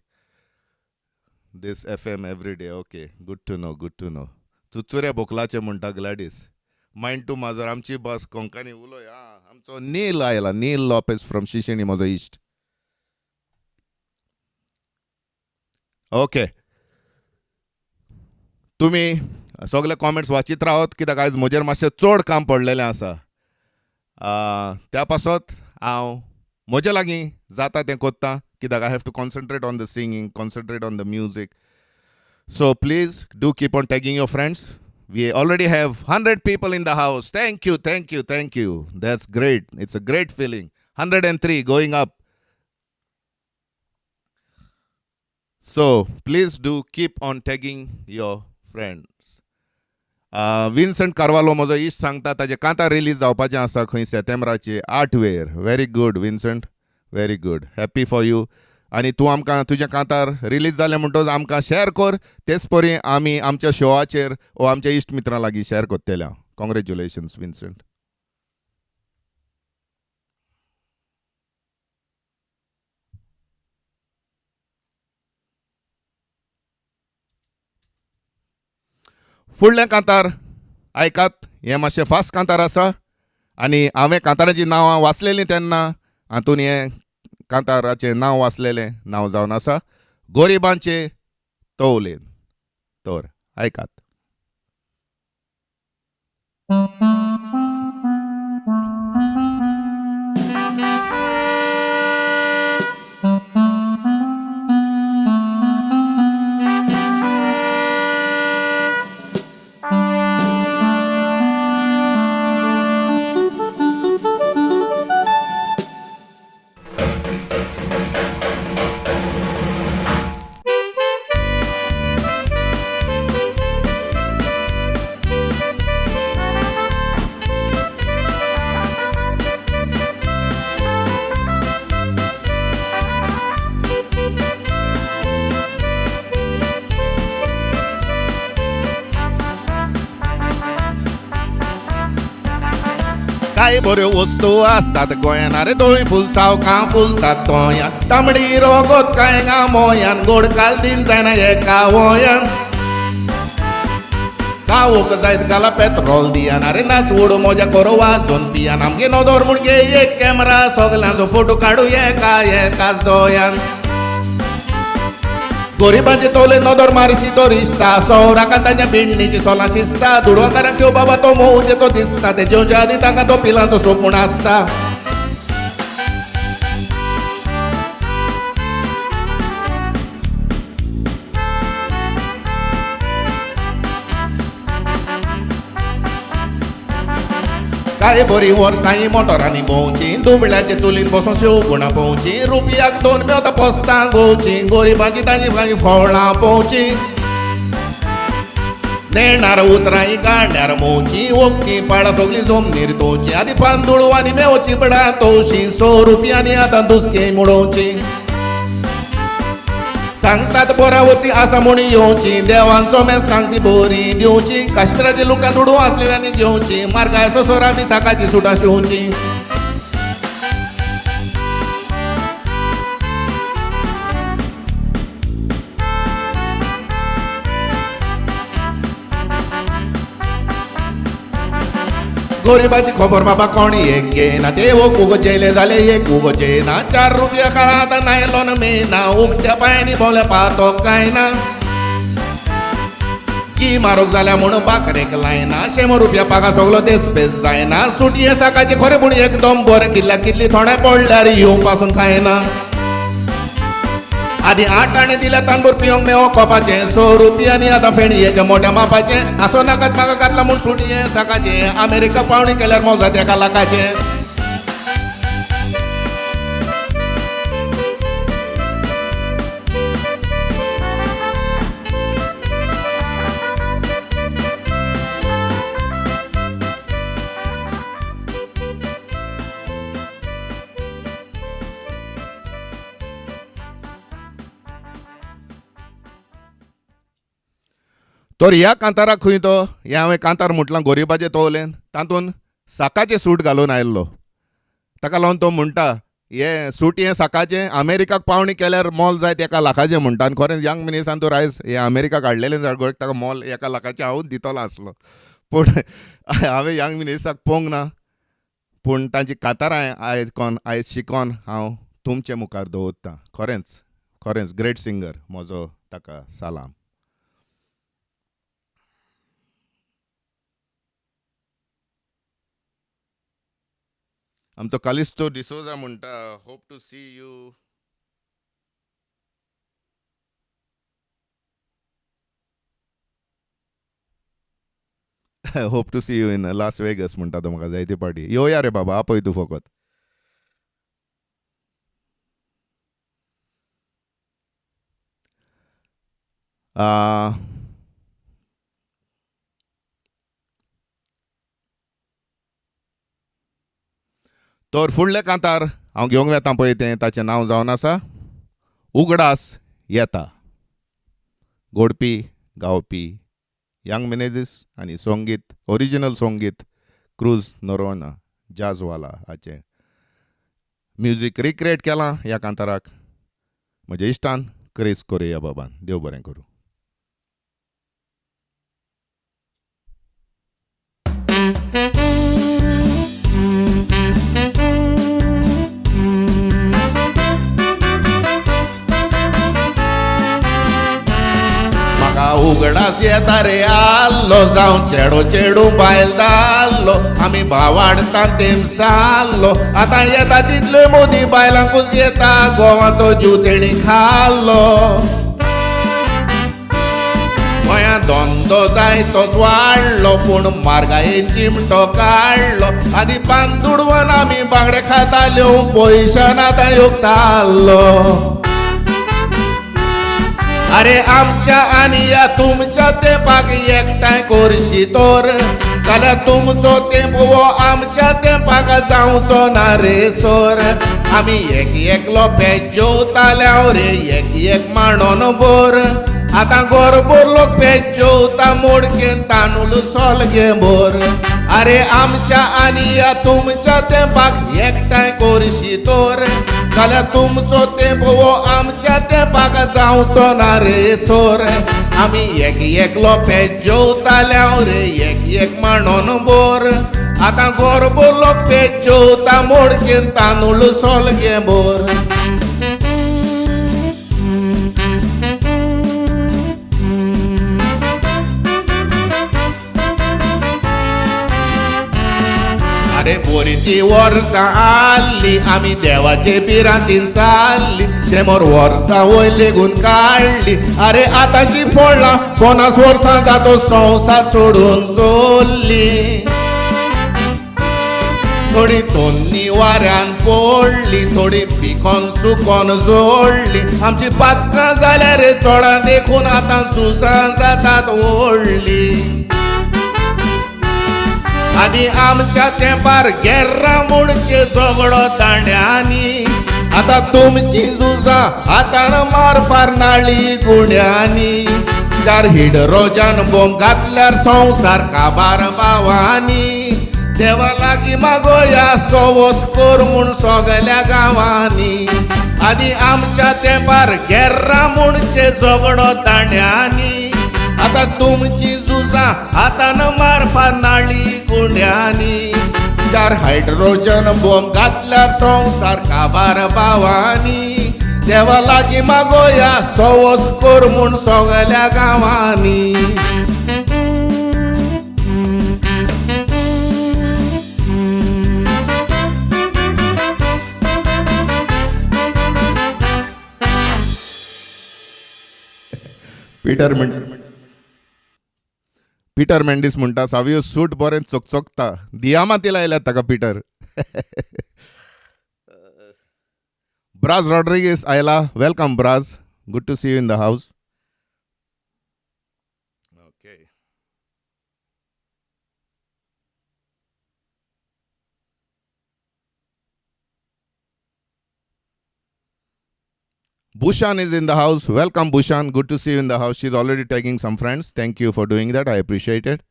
this FM every day. Okay, good to know. Tutsuria Boklache Munta Gladys. Mind to Mazar, Amchi Bas Konkani Ulo. I'm so Neil Lopez from Shishini Mazo East. Okay. तुम्ही सगळे comments वाचीत Rawat कित्याक आयज म्हजेर मातशें चड काम पडलेलें आसा त्या पासत हांव म्हजे लागीं जाता तें कोत्तां कित्याक I have to concentrate on the singing concentrate on the music so please do keep on tagging your friends we already have 100 people in the house. Thank you. That's great. It's a great feeling. 103 going up. So please do keep on tagging your friends. Vincent Carvalho म्हजो इश्ट सांगता ताजे कांतार release जावपाचें आसा खंय सेप्टेंबराचे 8 वेर very good Vincent very good happy for you आनी तूं आमकां तुजें कांतार रिलीज जालें म्हणटच आमकां शेअर कर तेच परी आमी आमच्या शोआचेर वो आमच्या इश्ट मित्रां लागीं शेअर कोत्तेल्या कॉंग्रेच्युलेशन्स विन्संट फुडलें कांतार आयकात हें मातशें फास्ट कांतार आसा आनी हांवें कांताराचीं नांवां वाचलेलीं तेन्ना हातून हे कांताराचें नांव वाचलेलें नांव जावन आसा गोरिबांचे तवलेन. तर आयकात. काय बऱ्यो वस्तू आसात गोंयान आरे दोळी फुल सावकां फुलतात गोंयान. तांबडी रोगोत काय गा मोयान गोड कालदीन जायना एका वोयान. गावोक जायत घाला पेट्रोल दियान आरे नाच उडू मोजा करो वाजोन पियान. आमगे नोदोर मुणगे एक कॅमेरा सगल्यांचो फोटो काडू एकाच दोयान. गोरिबांचे तोले नदर मारशी तो रिश्ता सौराकान तांच्या बिंडणीची सोलां शिस्ता. दुडवाकारांक त्यो बाबा तो मोजेचो दिसता ते जेवच्या आदी तांकां तो पिलांचो सोपूण आसता. काय बरी वर्सांनी मोटरांनी भोंवची दुबळ्याचे चुलीन बसून शेवगुणां पोवची. रुपयाक 2 मेवता पोस्तां गोवची गोरिबांची तांची भाजी फळां पोवची. नेणार उतरांनी गांड्यार मोवची ओक्की पाळा सगळी जमनीर तोवची. आदी पांदूळ आनी मेवची बडा तोवशी 100 रुपयांनी आतां दुसके मुडोवची. सांगतात बरा वची आसा म्हूण येवची देवांचो मेस्तांक ती बरी दिवची. काश्मीराची लुकां दुडू आसलेल्यांनी घेवची मार्गाय सोरांनी साकाची सुटां शिवची. गोरिबाची खबर बाबा कोणी एक घेना ते उगजेले जाले एक उगजेना. 4 रुपया खात नायलोन मेना उगत्या पांयांनी भोवल्या पातो काय ना. की मारूक जाल्या म्हणून बाकरेक लायना 100 रुपया पागा सगलो देसपेस जायना. सुटये साकाची खरें पूण एकदम बरें कितल्या कितली थोड्या पडल्यार येवं पासून खायना. आधी 8 आणे दिल्या तांदूळ पिवंक मेवो कोपाचे 100 रुपयांनी आतां फेणयेचे मोठ्या मापाचे. आसो नाकात म्हाका घातला म्हूण सुटये साकाचे अमेरिका पावणी केल्यार मोजात एका लाखाचे. तर ह्या कांताराक खंय तो हे हांवें कांतार म्हटलां गोरिबाचे तवलेन तातूंत साकाचें सूट घालून आयल्लो. ताका लागून तो म्हणटा हे सूट हे साकाचें अमेरिकाक पावणी केल्यार मोल जायत 1 लाखाचें म्हणटा. आनी खरेंच यंग मनीसान तर आयज हे अमेरिकाक हाडलेलें जाल्यार ताका मोल 1 लाखाचें हांवूच दितलो आसलो. पूण हांवें यंग मनीसाक पळोवंक ना. पूण तांची कांतारां आयज शिकोन हांव तुमचे मुखार दवरतां. खरेंच ग्रेट सिंगर म्हजो ताका सलाम. आमचो कालिस्टो डिसोजा म्हणटा hope to see you. Hope to see you in Las Vegas म्हणटा तो म्हाका जायती पार्टी. येवया रे बाबा आपय तूं फकत. तर फुडले कांतार हांव घेवंक येता पळय तें ताचें नांव जावन आसा उगडास येता. घोडपी गावपी यंग मेनेझेस आनी संगीत ओरिजिनल संगीत क्रूज नोरोना जाजवाला हाचें म्युजीक रिक्रिएट केलां ह्या कांताराक म्हज्या इश्टान क्रिस कोरेया बाबान. देव बरें करूं. ताका उगडास येता रे आल्लो जावं चेडो चेडू बायल दाल्लो आमी भावाडटा तेम साल्लो आतां येता तितल्यो मोदी बायलांकूच येता गोवाचो जीव तेणी खाल्लो गोंयांत धंदो जाय तोच वाडलो पूण म्हारगायेन चिमटो काडलो आदी बांदूडवन आमी बांगडे खाताल्यो पयशान आतां योगताल्लो अरे आमच्या आनी या तुमच्या तेंपाक एकठांय करशी तर जाल्यार तुमचो तेंप वो आमच्या तेंपाक जावचो ना रे सोर आमी एक एकलो पेज जेवताल्यो रे एक मांडोन बोर आतां गोरबोर लोक पेज जेवता मोडकेन तांदूळ सोलगे बोर अरे आमच्या आनी या तुमच्या तेंपाक एकठांय करशी तर जाल्यार तुमचो तेंप वो आमच्या तेंपाक जावचो ना रे सोर आमी एक एकलो पेज जेवताल्यो रे एक मांडोन बोर आतां गोरबोर लोक पेज जेवता मोडकेन तांदूळ सोलगे बोर अरे बोरीची वर्सां आल्ली आमी देवाचे बिरांतीन सारली शेमोर वर्सां वयर लेगून काडली अरे आतांची फोडलां 50 वर्सां जातो संवसार सोडून चोरली थोडी तोन्नी वाऱ्यान पडली थोडी पिकोन सुकोन जोडली आमची पातकां जाल्यार रे चोडां देखून आतां झुजां जातात व्हडली आदी आमच्या तेंपार गेर्रा म्हणचे झगडो दांड्यांनी आतां तुमची झुजां हातान मार फारनाळी गुण्यांनी चार हिडरोजान बोंब घातल्यार संवसार काबार भावांनी देवा लागीं मागोया सवस कर म्हूण सगल्या गांवांनी आदी आमच्या तेंपार गेर्रा म्हणचे झगडो दांड्यांनी आतां तुमची झुजां हातान मार फारनाळी गुंड्यांनी चार हायड्रोजन बॉम्ब घातल्यार संवसार काबार भावांनी देवा लागीं मागोया सवस कर म्हूण सगल्या गांवांनी पीटर मेंडिस म्हणटा सावियो सूट बरें चकचकता दियामाती लायल्यात ताका पीटर ब्राज रॉड्रिगीस आयला welcome Braz good to see you in the house okay Bushan is in the house. Welcome, Bushan. Good to see you in the house. She's already tagging some friends. Thank you for doing that. I appreciate it.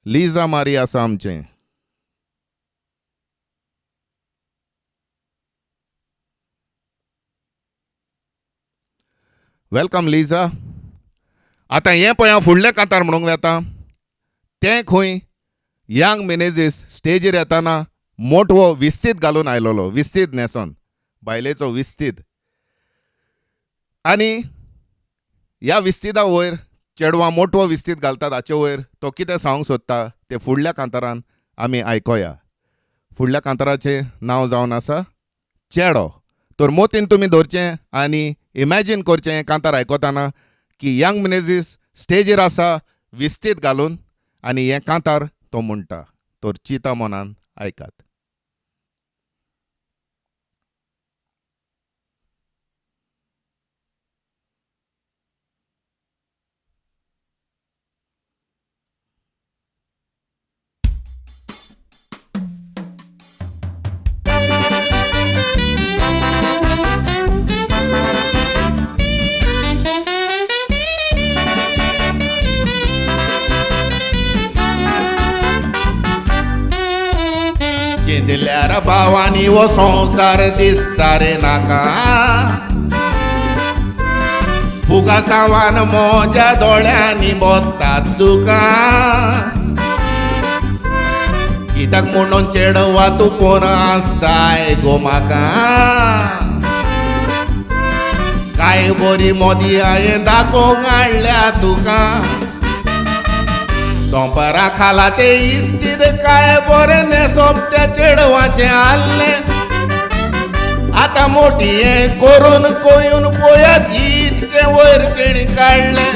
Lisa Maria Samche. Welcome, Lisa. आता हे पळय फुडले कांतार म्हणूंक येता ते खंय young Menezes स्टेजीर येताना मोठवो विस्तीत घालून आयलोलो विस्तीत न्हेसोन बायलेचो विस्तीत आनी ह्या विस्तिता वयर चेडवां मोठवो विस्तीत घालतात हाचे वयर तो कितें सांगूंक सोदता ते फुडल्या कांतारान आमी आयकोया फुडल्या कांताराचें नांव जावन आसा चेडो तर मोतीन तुमी धरचें आनी इमॅजीन करचें हें कांतार आयकताना की यंग मेनेझीस स्टेजीर आसा विस्तीत घालून आनी हें कांतार तो म्हणटा तर चिता मनान आयकात चिंतल्यार भावानी वो संसार दिसता रे नाका फुगा सावन मोज्या दोळ्यांनी बोत्तात तुका कित्याक म्हणून चेडवा तूं कोण आसताय गो म्हाका काय बरी मोदी हांवें दाखोवंक हाडल्या तुका दोंपरा खाला ते इस्तीद काय बरे नेसप त्या चेडवाचें हाल्लें आता मोठी हे करून कोयून पळयात इतके वयर तेणी काडलें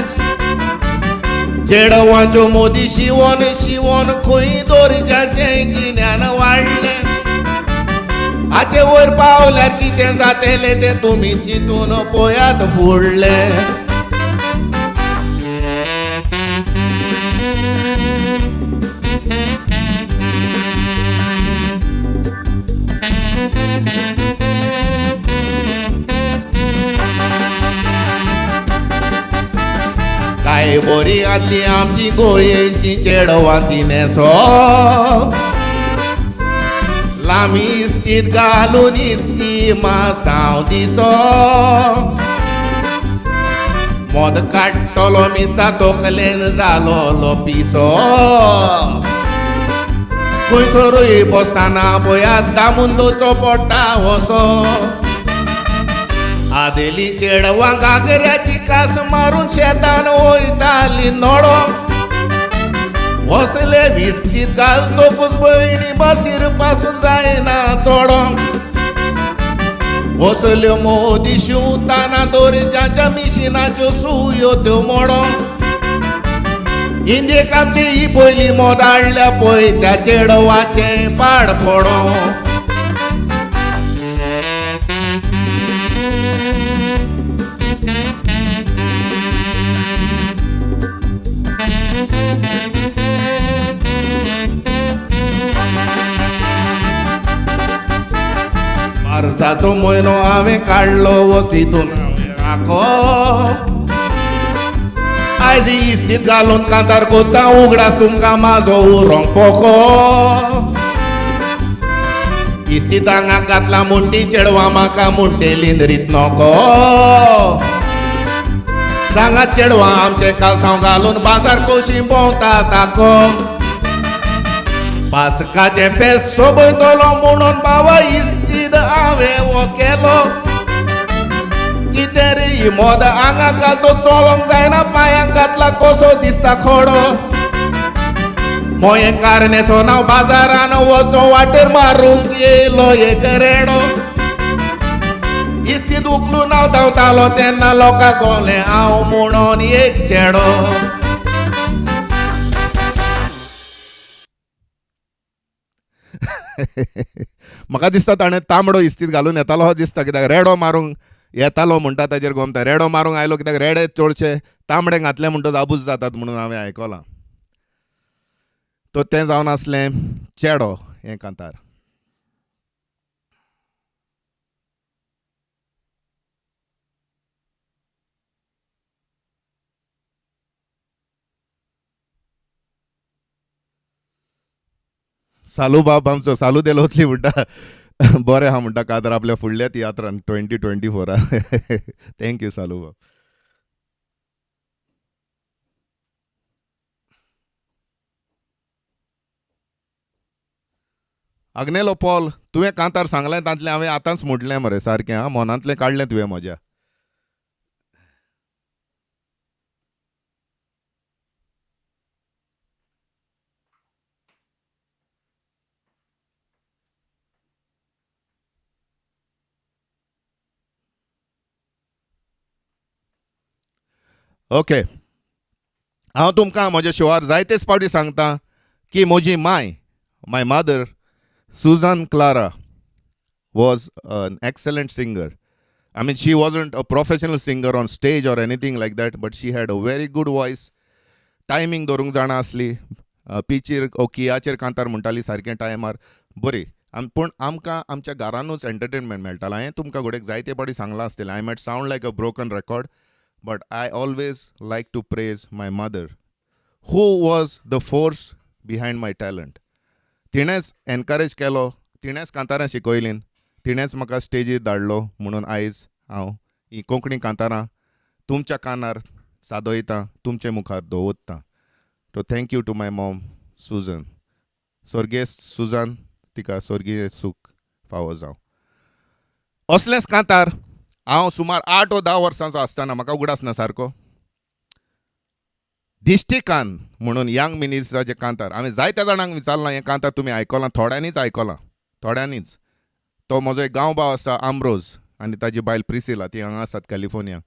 चेडवांच्यो मोदी शिवोन शिवोन खंय दर्जाचें गिन्यान वाडलें हाचे वयर पावल्यार कितें जातलें तें तुमी चिंतून पळयात फुडलें काय बरी आदली आमची गोंयची चेडवां ती नेसो लांबी इस्तीद घालून इस्ती मासांव दिसो मोद काडटलो मिस्ता तोकलेन जालोलो पिसो खंयसरूय बसतना पळयात दामुंदोचो पडटा वसो आदेली चेडवां घागऱ्याची कास मारून शेतान वयताली नोडो वसले विस्तीत घालतोकूच भयणी बसीर पासून जायना चोडो वसल्यो मोदी शिवताना दोरजाच्या मिशिनाच्यो सुयो त्यो मोडो इंडियेक आमची ही पयली मोद हाडल्या पळय त्या चेडवाचें पाड पडो मार्चाचो म्हयनो हांवें काडलो वतीतून हांवें राखो आयज इस्तीद घालून कांतार कोत्ता उगडास तुमकां म्हाजो उरोंक पोको इस्तीद आंगाक घातला म्हणटी चेडवां म्हाका म्हणटे लिंदरीत नको सांगात चेडवां आमचें कालसांव घालून बाजार कोशी भोंवता ताको पासकाचे फेस सोबयतलो म्हणून बाबा इस्तीद हांवें वो केलो कितें रे ही मोद आंगाक घालतो चलोंक जायना पांयांक घातला कसो दिसता खडो मोये कारणेसो हांव बाजारान वचो वाटेर मारूंक येयलो एक रेडो इस्तीद उखलून हांव धांवतालो तेन्ना लोकांक कळ्ळें हांव म्हणून एक चेडो म्हाका दिसता ताणें तांबडो इस्तीद घालून येतालो हो दिसता कित्याक रेडो मारूंक येतालो म्हणटा ताजेर गोमता रेडो मारूंक आयलो कित्याक रेडे चडशे तांबडे घातले म्हणटच आबूज जातात म्हणून हांवें आयकलां तो तें जावन आसलें चेडो हें कांतार सालू बाब आमचो सालू देलोतली म्हणटा बरें आहा म्हणटा कातर आपल्या फुडल्या तियात्रान 2024 थँक्यू सालू बाब आग्नेलो पॉल तुवें कांतार सांगलें तांतलें हांवें आतांच म्हटलें मरे सारकें आं मनांतलें काडलें तुवें म्हज्या ओके हांव तुमकां म्हज्या शोवार जायतेच फावटी सांगता की म्हजी my mother Suzanne Clara was an excellent singer. I mean, she wasn't a professional singer on stage or anything like that, but she had a very good voice. Timing दवरूंक जाणा आसली पिचीर ओ कियाचेर कांतार म्हणटाली सारकें टायमार बरी पूण आमकां आमच्या घरानूच एंटरटेनमेंट मेळटालो हांवें तुमकां घोडेक जायते फावटी सांगलां आसतलें I might sound like a broken record but I always like to praise my mother who was the force behind my talent तिणेंच एनकरेज केलो तिणेंच कांतारां शिकयलीं तिणेंच म्हाका स्टेजीर धाडलो म्हणून आयज हांव ही कोंकणी कांतारां तुमच्या कानार सादयतां तुमचे मुखार दवरतां so thank you to my mom Susan स्वर्गेस्त सुजान तिका स्वर्गीय सूख फावो जावं असलेंच कांतार हांव सुमार 8 वा 10 वर्सांचो आसतना म्हाका उगडास ना सारको दिश्टिकान म्हणून यंग मिनिसाचे कांतार हांवें जायत्या जाणांक विचारलां हें कांतार तुमी आयकलां थोड्यांनीच आयकलां थोड्यांनीच. तो म्हजो एक गांव भाव आसा आमरोज आनी ताजी बायल प्रिसिला ती हांगा आसात कॅलिफोर्नियांत.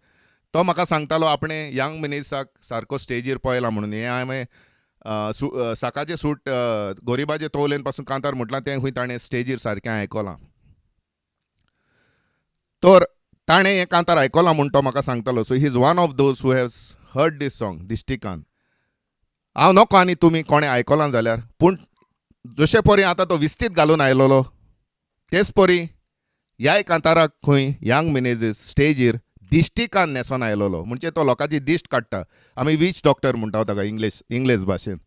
तो म्हाका सांगतालो आपणें यंग मिनिसाक सारको स्टेजीर पळयला म्हणून. हें हांवें सकाळचें सूट गोरिबाचे तोवलेन पासून कांतार म्हटलां तें खंय ताणें स्टेजीर सारकें आयकलां. तर ताणें हें कांतार आयकलां म्हूण तो म्हाका सांगतालो. So he is one of those who has heard this song दिश्टिकान. हांव नोको आनी तुमी कोणें आयकलां जाल्यार, पूण जशे परी आतां तो विस्तीत घालून आयलोलो तेच परी ह्याय कांताराक खंय यंग मेनेझेस स्टेजीर दिश्टिकान न्हेसोन आयलोलो. म्हणजे तो लोकांची दिश्ट काडटा. आमी वीच डॉक्टर म्हणटा ताका इंग्लीश भाशेन.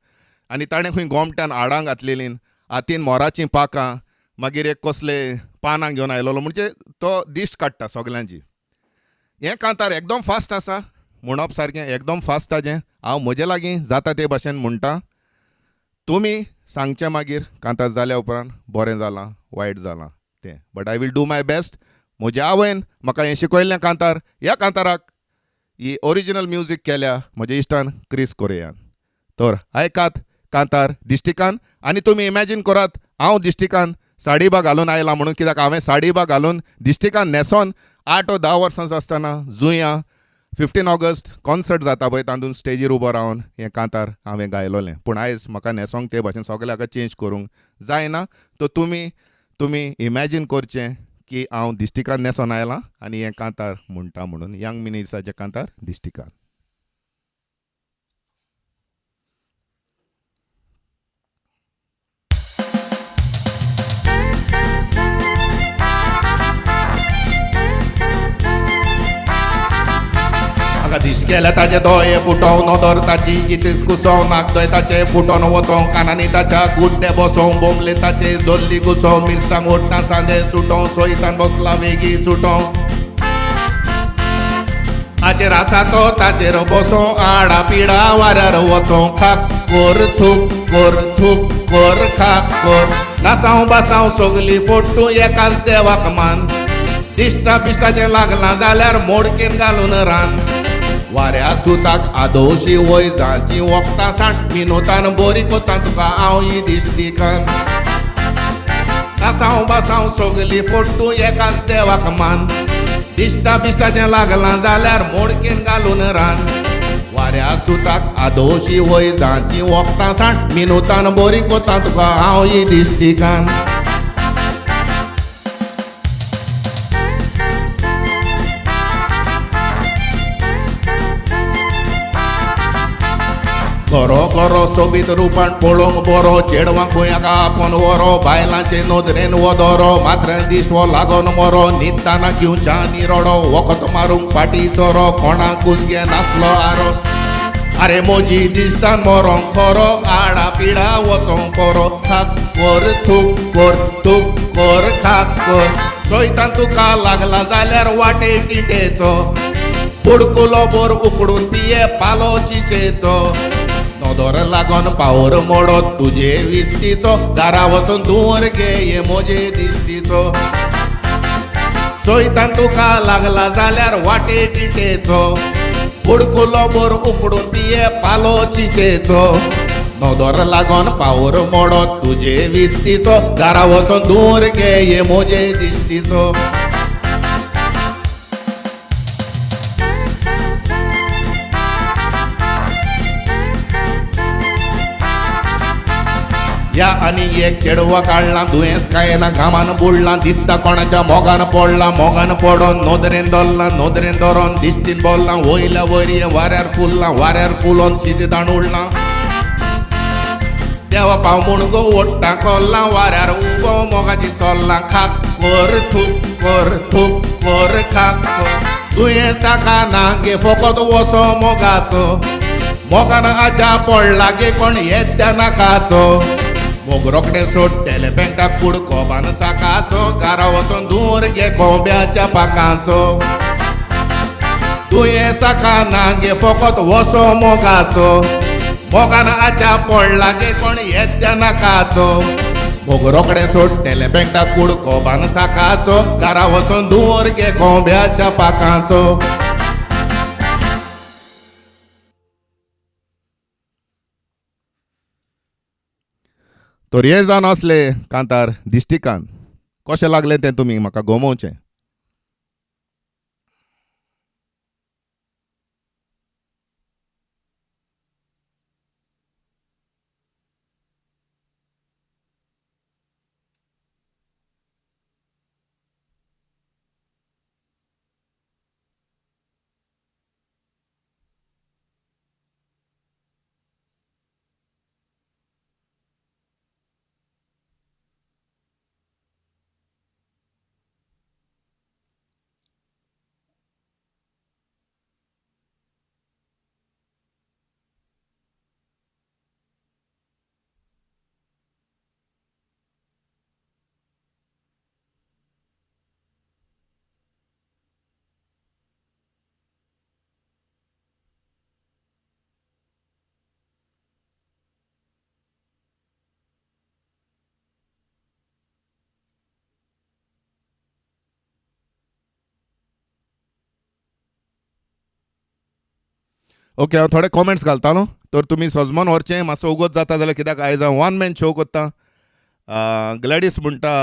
आनी ताणें खंय गोमट्यान हाडां घातलेलीं, हातीन मोराचीं पाकां, मागीर एक कसले पानां घेवन आयलोलो. म्हणजे तो दिश्ट काडटा सगल्यांची. हें कांतार एकदम फास्ट आसा म्हणप सारकें एकदम फास्ट ताजें. हांव म्हजे लागीं जाता ते भाशेन म्हणटा. तुमी सांगचें मागीर कांतार जाल्या उपरांत बरें जालां वायट जालां तें. But I will do my best. म्हज्या आवयन म्हाका हें शिकयल्लें कांतार. ह्या कांताराक ही ओरिजिनल म्युजीक केल्या म्हज्या इश्टान क्रिस कोरेयान. तर आयकात कांतार दिश्टिकान. आनी तुमी इमॅजीन करात हांव दिश्टिकान साडी बा घालून आयलां म्हणून. कित्याक हांवें साडी बा घालून दिश्टिकान न्हेसोन 8 वा 10 वर्सांचो आसतना जुंया 15 ऑगस्ट कॉन्सर्ट जाता पळय तातूंत स्टेजीर उबो रावन हें कांतार हांवें गायलोलें. पूण आयज म्हाका न्हेसोंक ते भाशेन सगळ्याक चेंज करूंक जायना. तो तुमी इमॅजीन करचें की हांव दिश्टिकान न्हेसोन आयलां आनी हें कांतार म्हणटा म्हणून यंग मिनिसाचें कांतार दिश्टिकान. हाका दिश्ट केल्या ताचे दोळे फुटोवन नदर ताची कितेंच कुसोव नाक ताचे फुटोन वचों कानांनी ताच्या गुड्डे बसोव बोमले ताचे जल्ली घुसोव मिरसांग ओडटा सांदे सुटोव सोयतान बसला वेगी सुटोव हाचेर आसा तो ताचेर बसोव आडा पिडा वाऱ्यार वचों खाक कोर थूक कोर खाक कोर नासाव बासाव सगली फोटू एकाच देवाक मान दिश्टा बिश्टाचें लागलां जाल्यार मोडकेन घालून रान वाऱ्या सुताक आदोशी वय जाची वखदां सांठ मिनोतान बरी कोता तुका हांव ही दिश्टिकान कासांव बासांव सगली फोटू एकाच देवाक मान दिश्टा बिश्टाचें लागलां जाल्यार मोडकेन घालून रान वाऱ्या सुताक आदोशी वय जाची वखदां सांठ मिनोतान बरी कोता तुका हांव ही दिश्टिकान. घरो सोबीत रुपान पळोवंक बरो चेडवांक गोंयाक आपोवन व्हरो बायलांचे नदरेन वदरो मात्रेन दिश्ट वो लागोन मरो न्हिदताना घेवच्या आनी रडो वखद मारूंक फाटी सोरो कोणाक कुसगे नासलो आरो आरे मोजी दिश्टान मरोंक खरो आडा पिडा वचोंक परो खाक कोर थूक कोर खाक कोर सोयतान तुका लागला जाल्यार वाटे टिटेचो बुडकुलो बोर उकडून पिये पालो चिचेचो नदर लागोन पावर मोडत तुजे विस्तीचो दारा वचून दूर घे ये मोजे दिश्टीचो सोयतान तुका लागला जाल्यार वाटे टिटेचो बुडकुलो बोर उकडून पिये पालो चिचेचो नदर लागोन पावर मोडत तुजे विस्तीचो दारा वचून दूर घे ये मोजे दिश्टीचो. या आनी एक चेडवा काडला दुयेंस कायना घामान बुडलां दिसता कोणाच्या मोगान पडोन नोदरेन धरोन दिश्टीन बोल्लां वयल्या वयर वाऱ्यार फुलोन शिदेदान उडलां देवा पाव म्हूण गो ओडटा कोल्लां वाऱ्यार उबो मोगाची सोल्लां खाक कोर थूक कोर खाक कोर दुयेंसाका नागे फकत वसो मोगान आजा पडला गे कोण येद्या नाकाचो मोग रोखडें सोडटेले बँकाक कुडको बान साकाचो घरा वचून दूर घे कोंब्याच्या पाकांचो दुयेंसाका नागे फकत वसो मोगाचो मोगान आजा पडला गे कोण येद्या नाकाचो मोग रोकडे सोडटेले पेंटा कुडको बान साकाचो घरा वचून धुंवर घे कोंब्याच्या पाकाचो. तर हे जावन असले कांतार दिश्टिकान कशें लागलें तें तुमी म्हाका गोमोवचें. ओके हांव थोडे कॉमेंट्स घालतालो. तर तुमी सजमोन व्हरचें मातसो उगोत जाता जाल्यार कित्याक आयज हांव वन मॅन शो कोत्ता. ग्लॅडीस म्हणटा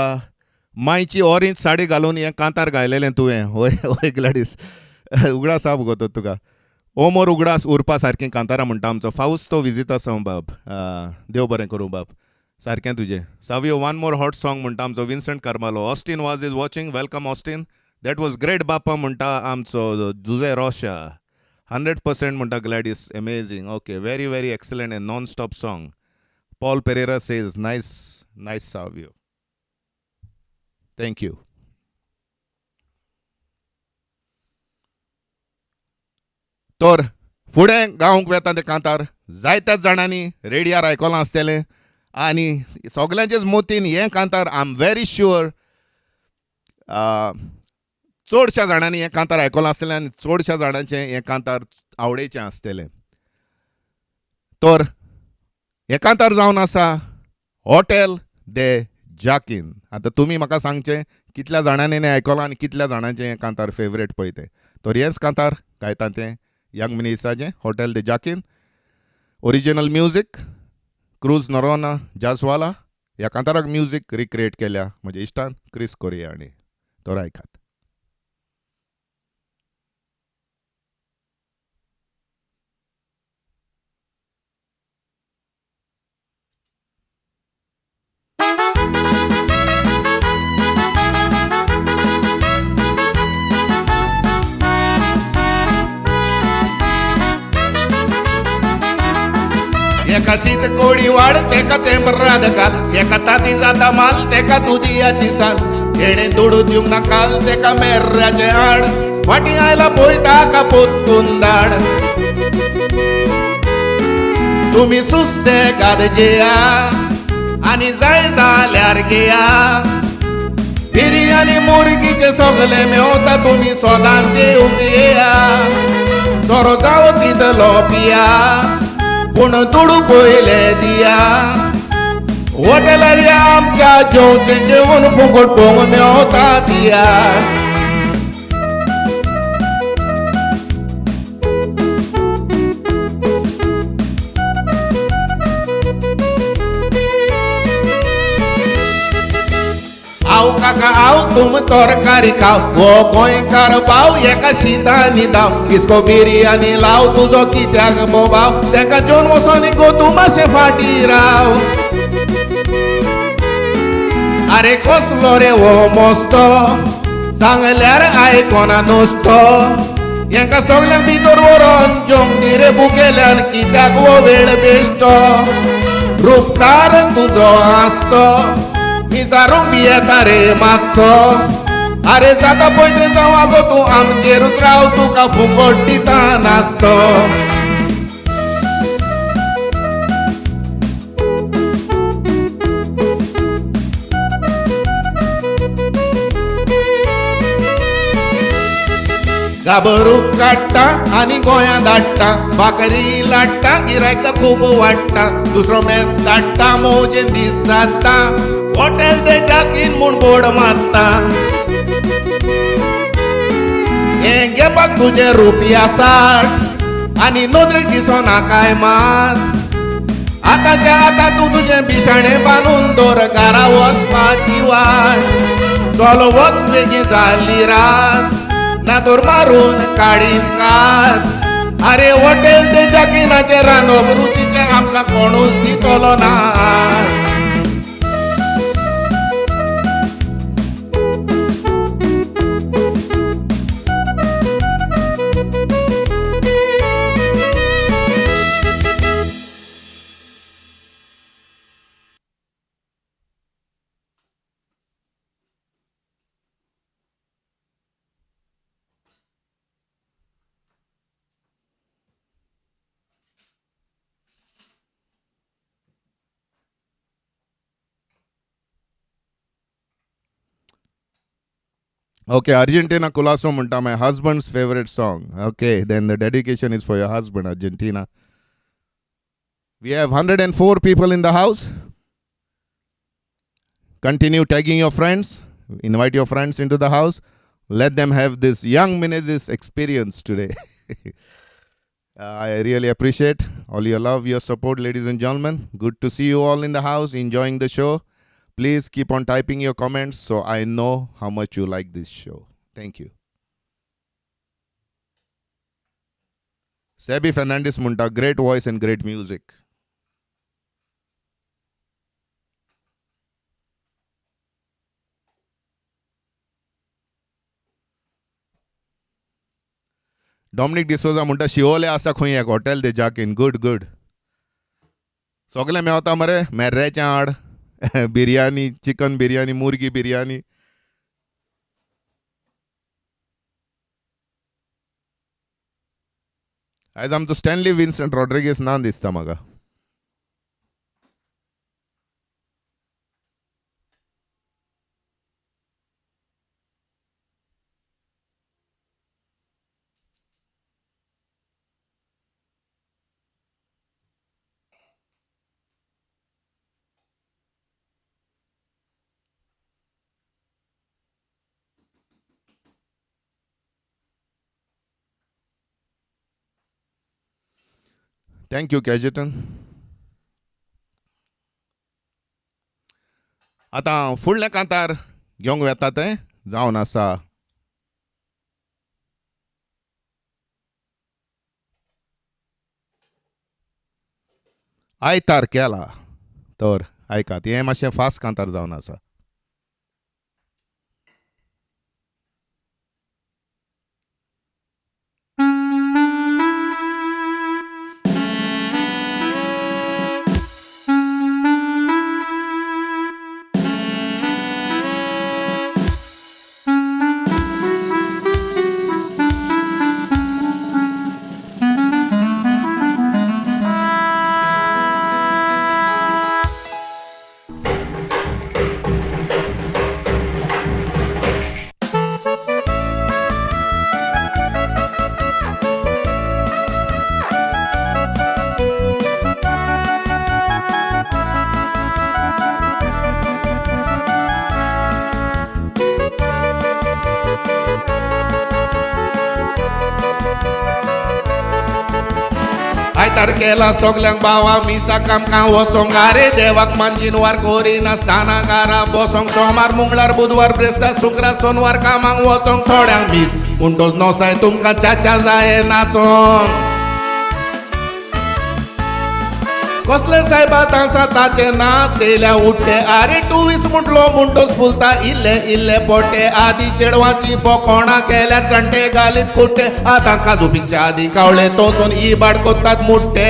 मायची ऑरेंज साडी घालून हें कांतार गायलेलें तुवें. होय होय ग्लॅडीस उगडास हा गो तुका. ओमोर उगडास उरपा सारकें कांतारा म्हणटा आमचो फावस्तो विजिता सो बाब. देव बरें करूं बाब सारकें तुजें. Savio one more hot song म्हणटा आमचो Vincent Carmelo. Austin was is watching welcome Austin. That was great बापा म्हणटा आमचो जुझे रोशा. 100% म्हणटा Gladys amazing. Okay very very excellent and non stop song. Paul Pereira says nice nice Savio. Thank you. तर फुडें गावंक वेता ते कांतार जायत्याच जाणांनी रेडियार आयकलां आसतलें आनी सगल्यांचेच मोतीन हें कांतार आय एम व्हेरी शुअर चडशा जाणांनी हें कांतार आयकलां आसतलें आनी चडशा जाणांचें हें कांतार आवडेचें आसतलें. तर हें कांतार जावन आसा हॉटेल दे जाकीन. आतां तुमी म्हाका सांगचें कितल्या जाणांनी हें आयकलां आनी कितल्या जाणांचें हें कांतार फेवरेट पळय तें. तर हेंच कांतार गायता तें यंग मनीसाचें हॉटेल दे जाकीन. ओरिजिनल म्युजीक क्रूज नरोना जासवाला. ह्या कांताराक म्युजीक रिक्रिएट केल्या म्हज्या इश्टान क्रिस कोरिया हांणी. तर आयकात. एका शीत कोडी वाड तेका तेंबराद घाल. एका ताती जाता माल तेका दुदियाची साल. तेणे दुडू दिवंक नाकाल तेका मेर्राचे हाड. फाटीं आयला पळय ताका पोत्तून धाड. तुमी सुसेगाद जेया आनी जाय जाल्यार घेया. बिर्याणी मुर्गीचे सगळे मेवता तुमी सोदान जेवंक येया. सोरो जावं तितलो पिया पूण दुडू पयले दिया. हॉटेलार या आमच्या जेवचें जेवण फुकट पोवंक मेवता दिया. आव काका आव तुम तरकारी खाव. वो गोंयकार भाव एका शितानी दाव. इसको बिर्याणी लाव तुजो कित्याक बोबाव. तेका जेवन वचोन गो तूं मातशें फाटीं राव. आरे कसलो रे वो मोस्तो सांगल्यार आयकोना नोस्तो. हेंका सगळ्यांक भितर व्हरोन जेवंक दी रे भुकेल्यान कित्याक वो वेळ बेश्टो. रूपकार तुजो आसतो विचारूंक बी येता रे मातसो. आरे जाता पळय तें जावं गो तूं आमगेरूच राव तुका फुकट दिता नासतो. गाबरूक काडटा आनी गोंयां धाडटा. भाकरी लाडटा गिरायकां खूब वाडटा. दुसरो मेस धाडटा मौजेन दीस जाता. हॉटेल दे जाकीन म्हूण बोर्ड मारता हें घेवपाक तुजे रुपया 60 आनी नोदरेक दिसना काय मात आतांच्या आतां तूं तुजें बिशाणें बांदून दवर घरा वचपाची वाट चलो वच बेगीन जाल्ली रात ना तर मारून काडीन कात अरे हॉटेल ते जाकीनाचें रांदप रुचीचें आमकां कोणूच दितलो ना Okay, Argentina Culasso Munta, my husband's favorite song. Okay, then the dedication is for your husband, Argentina. We have 104 people in the house. Continue tagging your friends. Invite your friends into the house. Let them have this young MENEZES experience today. I really appreciate all your love, your support, ladies and gentlemen. Good to see you all in the house, enjoying the show. Please keep on typing your comments so I know how much you like this show. Thank you. Sebi Fernandez Munta, great voice and great music. Dominic D'Souza Munta, Siolim आसा खुई एक hotel दे जाकिन. Good, good. सोगले में होता मरे, मैं रे चाड़. Biryani chicken biryani मुर्गी बिरयानी आज आमचो स्टॅनली विन्सेंट रॉड्रिगेस ना दिसता म्हाका Thank you, Kajetan. आता फुडले कांतार घेवंक येता ते जावन आसा आयतार केला तर आयकात हें मातशें फास्ट कांतार जावन आसा आयतार केला सगल्यांक भावा मिसा कामकां वचोंक आरे देवाक मानजीन वार कोरिना स्नानागारा बसोंक सोमार मंगळार बुधवार ब्रेस्तार शुक्रार सोनवार कामांक वचोंक थोड्यांक मीस म्हणटोच नोसाय तुमकां चाचा जाय नाचोंक कसले सायबा तांसा ताचे नाच येयल्या उठ्ठे आरे 22 म्हटलो म्हणटोच फुलता इल्ले इल्ले पोटे आदी चेडवाची फोकोणां केल्यार जाणटे घालीत कुट्टे आतां काजू पिकच्या आदी कावळे तोचून इबाड कोत्तात मुट्टे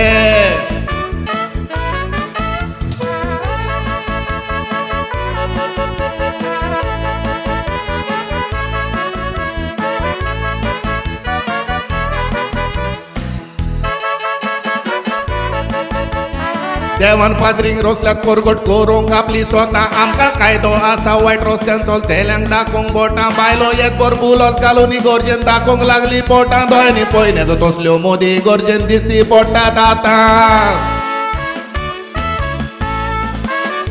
देवान पाद्रींक रोसल्याक कोरगोट करूंक आपली स्वता आमकां कायदो आसा वायट रस्त्यान चलतेल्यांक दाखोवंक बोटां बायलो एक बर बुलोस घालून इगोर्जेन दाखोवंक लागली पोटां दोयनी पयनेचो तसल्यो मोदी इगोर्जेन दिसती पडटात आतां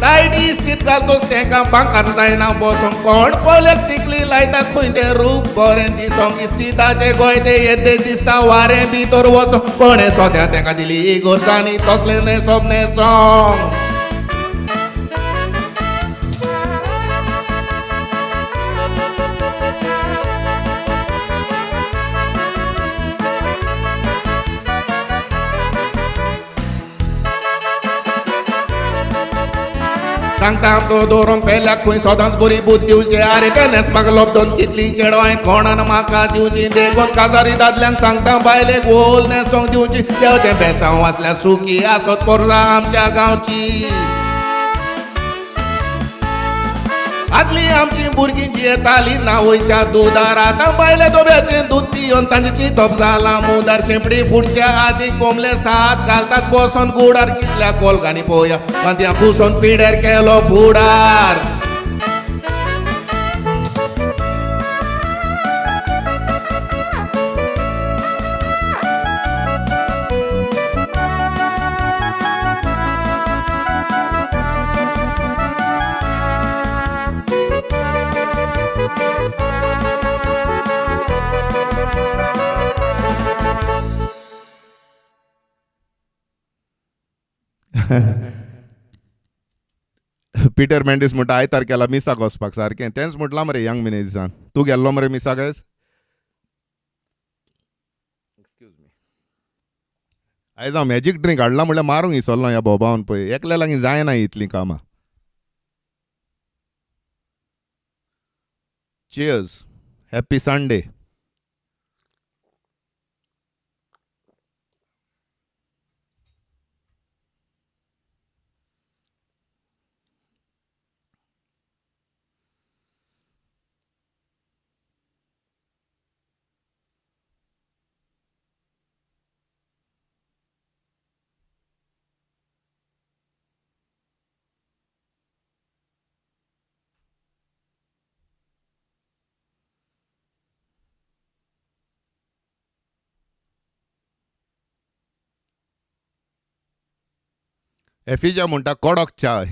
लायटी स्थित घालतोस तेका बांकार जायना बसोंक कोण पळयल्यार तिकली लायता खंय तें रूप बरें दिसोंक इस्तिदाचे गोंय तें येदे दिसता वारें भितर वचोंक कोणें सोद्या तेका दिली इगोर्ज आनी तसलें न्हेसोप न्हेसोंक सांगता आमचो दवरून पेल्याक खंय सदांच बरी बूद दिवची आरे ते न्हेसपाक लबडोन कितली चेडवां कोणान म्हाका दिवची देखून काजारी दादल्यांक सांगता बायलेक वोल न्हेसोंक दिवची देवचें बेसांव वाचल्यार सुखी आसत पोरला आमच्या गांवची आदली आमची भुरगीं जी येतालीं ना वयच्या दुदार आतां बायले दोब्याचें दूद पियोन तांची चिंतप जालां मुदार शेंपडी फुडच्या आदीं कोंबले सात घालतात बसोन गुडार कितल्या कोलगांनी पळोवया कांत्या पुसोन पिड्यार केलो फुडार पिटर मेंडीस म्हणटा आयतार केला मिसाक वचपाक सारकें तेंच म्हटलां मरे यंग मेनेजिसान तूं गेल्लो मरे मिसाक आयज आयज हांव मॅजीक ड्रिंक हाडला म्हणल्यार मारूंक इसरलो ह्या बोबावन पळय एकल्या लागीं जायना इतलीं कामां चियर्स हॅप्पी संडे एफिजा म्हणटा कडक च्या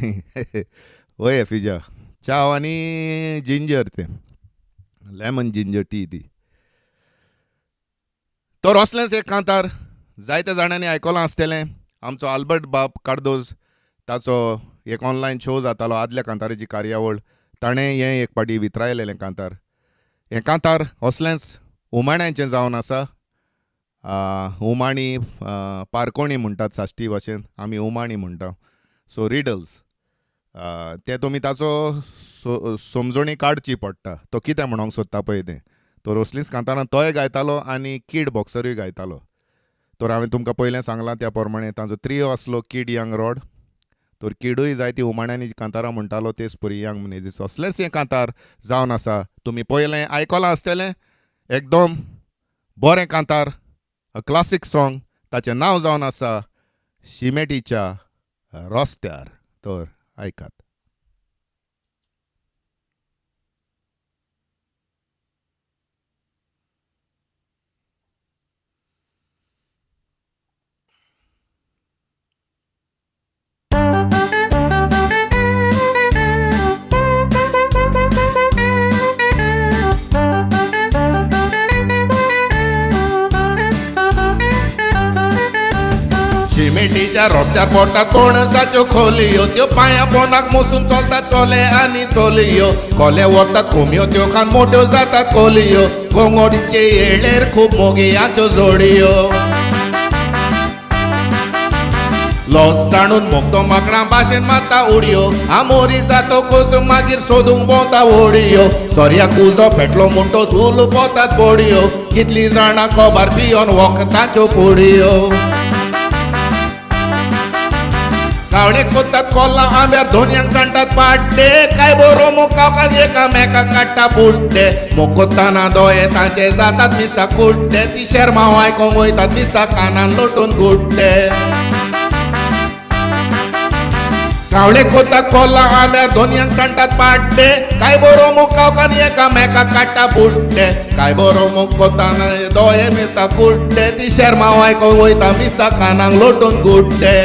वय एफिजा च्या आनी जिंजर ते लेमन जिंजर टी ती तो रोसलेंच एक कांतार जायत्या जाणांनी आयकलां आसतलें आमचो आल्बर्ट बाब कार्दोज ताचो एक ऑनलायन शो जातालो आदल्या कांताराची कार्यावळ ताणें हें एक पाटी वितरायलेलें कांतार हें कांतार असलेंच उमाण्यांचें जावन आसा उमाणी पारकोणी म्हणटात साश्टी भाशेन आमी उमाणी म्हणटा सो रिडल्स ते तुमी ताचो समजणी काडची पडटा तो कितें म्हणूंक सोदता पळय तें तो रोसलीस कांतारान तोय गायतालो आनी किड बॉक्सरूय गायतालो तर हांवें तुमकां पयलें सांगलां त्या प्रमाणे ताचो त्रियो आसलो किड यंग रॉड तर किडूय जाय ती उमाण्यांनी कांतारां म्हणटालो तेच परी यंग मेनेजीस असलेंच हें कांतार जावन आसा तुमी पयलें आयकलां आसतलें एकदम बरें कांतार अ क्लासीक सॉंग ताचें नांव जावन आसा शिमेटीच्या रस्त्यार तर आयकात शिमेटीच्या रस्त्यार पडटा पणसाच्यो खोलयो त्यो पांया पोंदाक मोसून चलतात चले आनी चलयो कोले वतात कोंबयो त्यो खान मोठ्यो जातात कोलयो गोंगोडीचे येळेर खूब मोगयाच्यो जोडयो लॉस जाणून मोगतो माकडां भाशेन मारता उडयो आमोरी जातो कोस मागीर सोदूंक भोंवता व्हडयो सोर्याक उजो पेटलो म्हणटो सूल पोतात बोडयो कितलीं जाणां कोबार पियोन वखदाच्यो पोडयो गावडे कोत्तात कोल्ला आंब्यार दोनयांक सांडटात पाड्डे काय बरो मोकावकाक एकामेकाक काडटा बुड्डे मोकोत्ताना दोये तांचे जातात दिसता कुड्डे ती शर्माव आयकोंक वयतात दिसता कानान लोटून गुड्डे गावडे कोत्तात कोल्ला आंब्यार दोनयांक सांडटात पाड्डे काय बरो मोकावकान एकामेकाक काडटा बुड्डे काय बरो मोग कोत्ताना दोये मिसता कुड्डे ती शर्माव आयकोंक वयता दिसता कानाक लोटून गुड्डे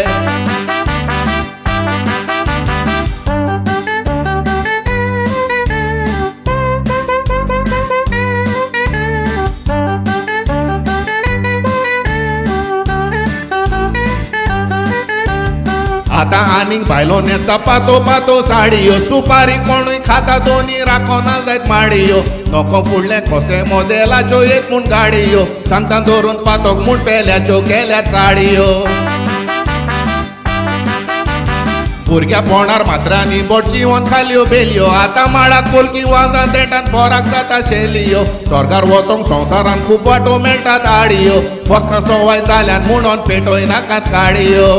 आता आनीक भायलो नेसता पातो पातो साडयो सुपारी कोणूय खाता दोनी राखोना जायत माडयो नको फुडले खोसे मोदेलाच्यो येत म्हूण गाडयो सांगता धरून पातोक म्हूण पेल्याच्यो गेल्यात साडयो भुरग्या पोंडार मात्रांनी बोटची वन खाल्यो बेल्यो आता माडाक पोलकी वाजा देटान फोराक जाता शेलियो स्वर्गार वचोंक संवसारान खूब वाटो मेळटात आडयो फस्कां सवाय जाल्यान म्हणून पेटोय नाकात काडयो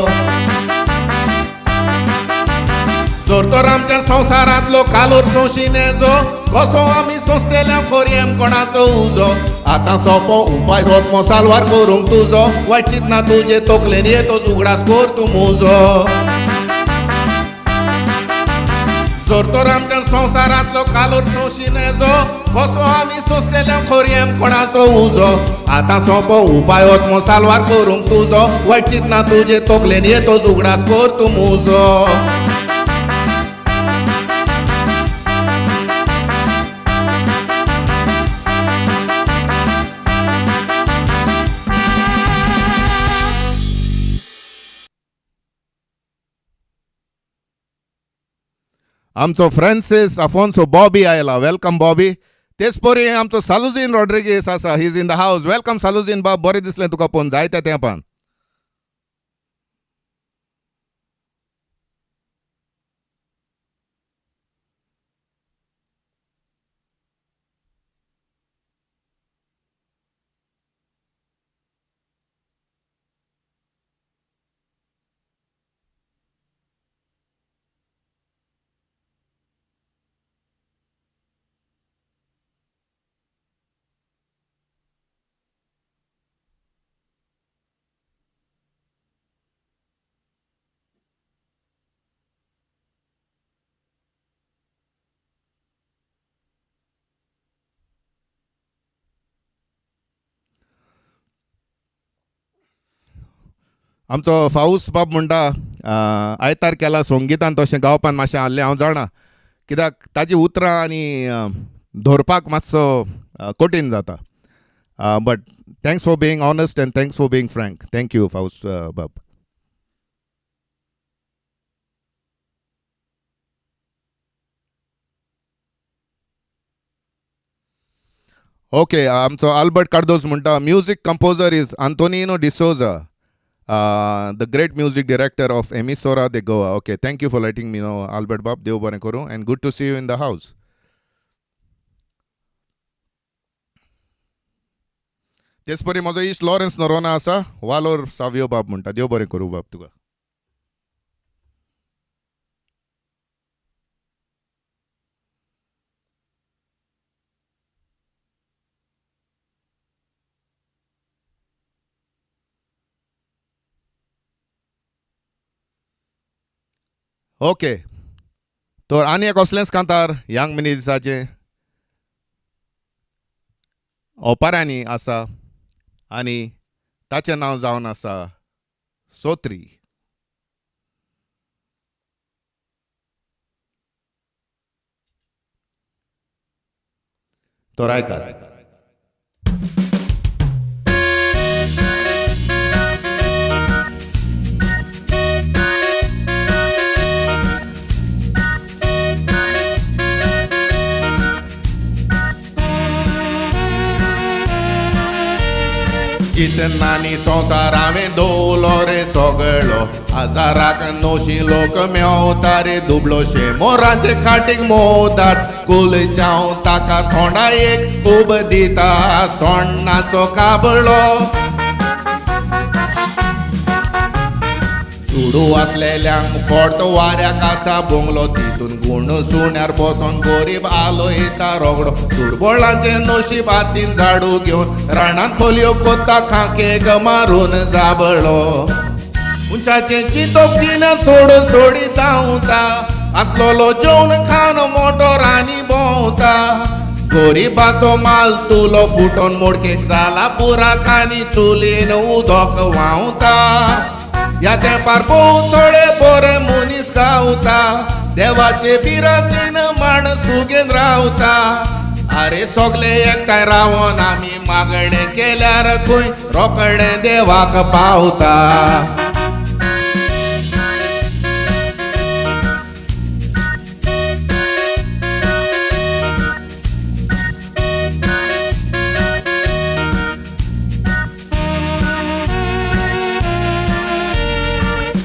जर तर आमच्या संवसारांतलो कालोर सोशिनेजो कसो आमी सोंसतेल्या खोरयेम कोणाचो उजो आतां सोंपो उपाय सोदमो साल्वार करूंक तुजो वायट चिंतना तुजे तकलेन येतो उगडास कर तूं मुजो जर तर आमच्या संवसारांतलो कालोर सोशिनेजो कसो आमी सोंसतेल्या खोरयेम कोणाचो उजो आतां सोंपो उपाय वचमो साल्वार करूंक तुजो वायट चिंतना तुजे तकलेन येतो उगडास कर तूं मुजो आमचो फ्रांसीस आफोन्सो बॉबी आयला वेलकम बॉबी तेच परी आमचो सालुझीन रॉड्रिगीस आसा he is in the house welcome सालुझीन बाब बरें दिसलें तुका पळोवन जायत्या तेंपान आमचो फाऊस बाब म्हणटा आयतार केला संगीतान तशें गावपान मातशें आहलें हांव जाणा कित्याक ताजी उतरां आनी धरपाक मातसो कठीण जाता but thanks for being honest and thanks for being frank thank you फाऊस बाब ओके आमचो आल्बर्ट कार्दोज म्हणटा music composer is Antonino D'Souza the great music director of Emissora de Goa. Okay, thank you for letting me know, Albert Bab. Dev bane koru and good to see you in the house. Tespori mazo ish Lawrence Norona asa Walor Savio Bab munta. Dev bane koru Bab tuga. Okay तर आनी एक असलेंच कांतार young मेनेझेसाचे ओपेरांनी आसा आनी ताचें नांव जावन आसा सोत्री तर आयकात चितनानी संवसार हांवें दवरलो रे सगळो आजाराक नोशी लोक मेवता रे दुबलोशे मोरांचे खाटीक मोदात कुलचाव ताका थोंडा एक खूब दिता सोण्णाचो काबळो चुडू आसलेल्यांक फोट वाऱ्याक आसा बोंगलो तितून गुण सुण्यार बसोन गरीब आलो येता रोगडो दुर्बळांचे नशीब हातीन झाडू घेवन रानांत खोलयो कोत्ता खांकेक मारून जाबळो उंचाचे चितोपीन सोड सोडी धांवता आसलोलो जेवन खावन मोटो रानी भोंवता गरीबाचो माल तुलो फुटोन मोडकेक जाला बुराक आनी चुलीन उदक व्हांवता या तेंपार थोडे बरे मनीस गावता देवाचे बिरातीन माणूस सुगेन रावता अरे सगळे एकठांय रावन आमी मागणे केल्यार खंय रोकडे देवाक पावता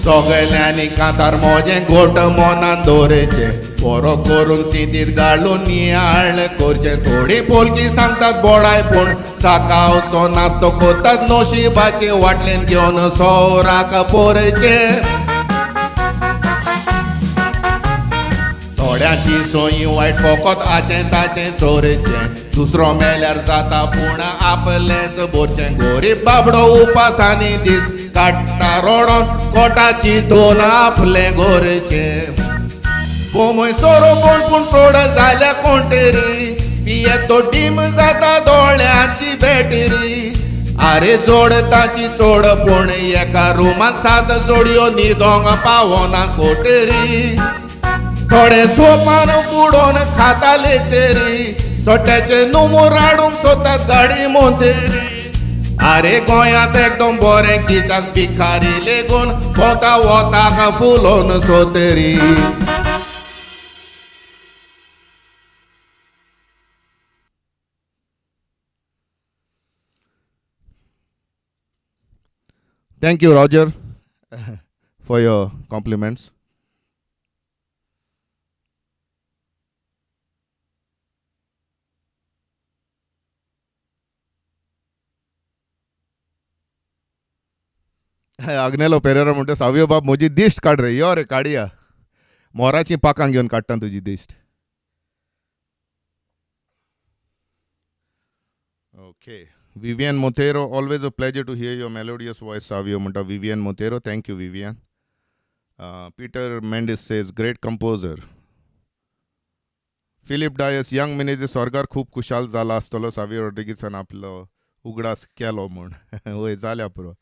सगळ्यांनी कांतार मोजे घोट मोनान दवरचे बरो करून सिटीत घालून नियाळ करचे थोडी पोलकी सांगतात बोडाय पूण सकाळचो नास्तो कोतात नशिबाचे वाटलेन घेवन सोराक पोरचे थोड्यांची सोयी वायट फकत आचे ताचे चोरचे दुसरो मेल्यार जाता पूण आपलेच बोरचे गोरीब बाबडो उपासांनी दीस काडटा रोडोन कोटाची दोन आपले गोरचे कोमय सोरो कोण पूण चोड जाल्या कोण तरी पिये तो डीम जाता दोळ्याची बॅटरी आरे जोड ताची चोड पूण एका रुमात 7 जोडयो न्हिदोंक पावना कोटरी थोडे सोपान बुडोन खाताले तरी सोट्याचे नुमूर हाडूंक सोदतात गाडी मोंतेरी आरे गोंयांत एकदम बरें कित्याक भिकारी लेगून भोंवता वताक फुलोन सोतेरी Thank you, Roger, for your compliments. Agnelo Pereira म्हणटा सावियो बाब म्हजी दिश्ट काड रे यो रे काडया मोराची पाकां घेवन काडटा तुजी दिश्ट okay Vivian Montero, always a pleasure to hear your melodious voice, Savio म्हणटा Vivian Montero. Thank you, Vivian. Peter Mendes says, great composer. Philip Dias, young MENEZES स्वर्गार खूप खुशाल जाला आसतलो Savio Rodriguesan आपलो उगडास केलो म्हूण होय जाल्या पुरो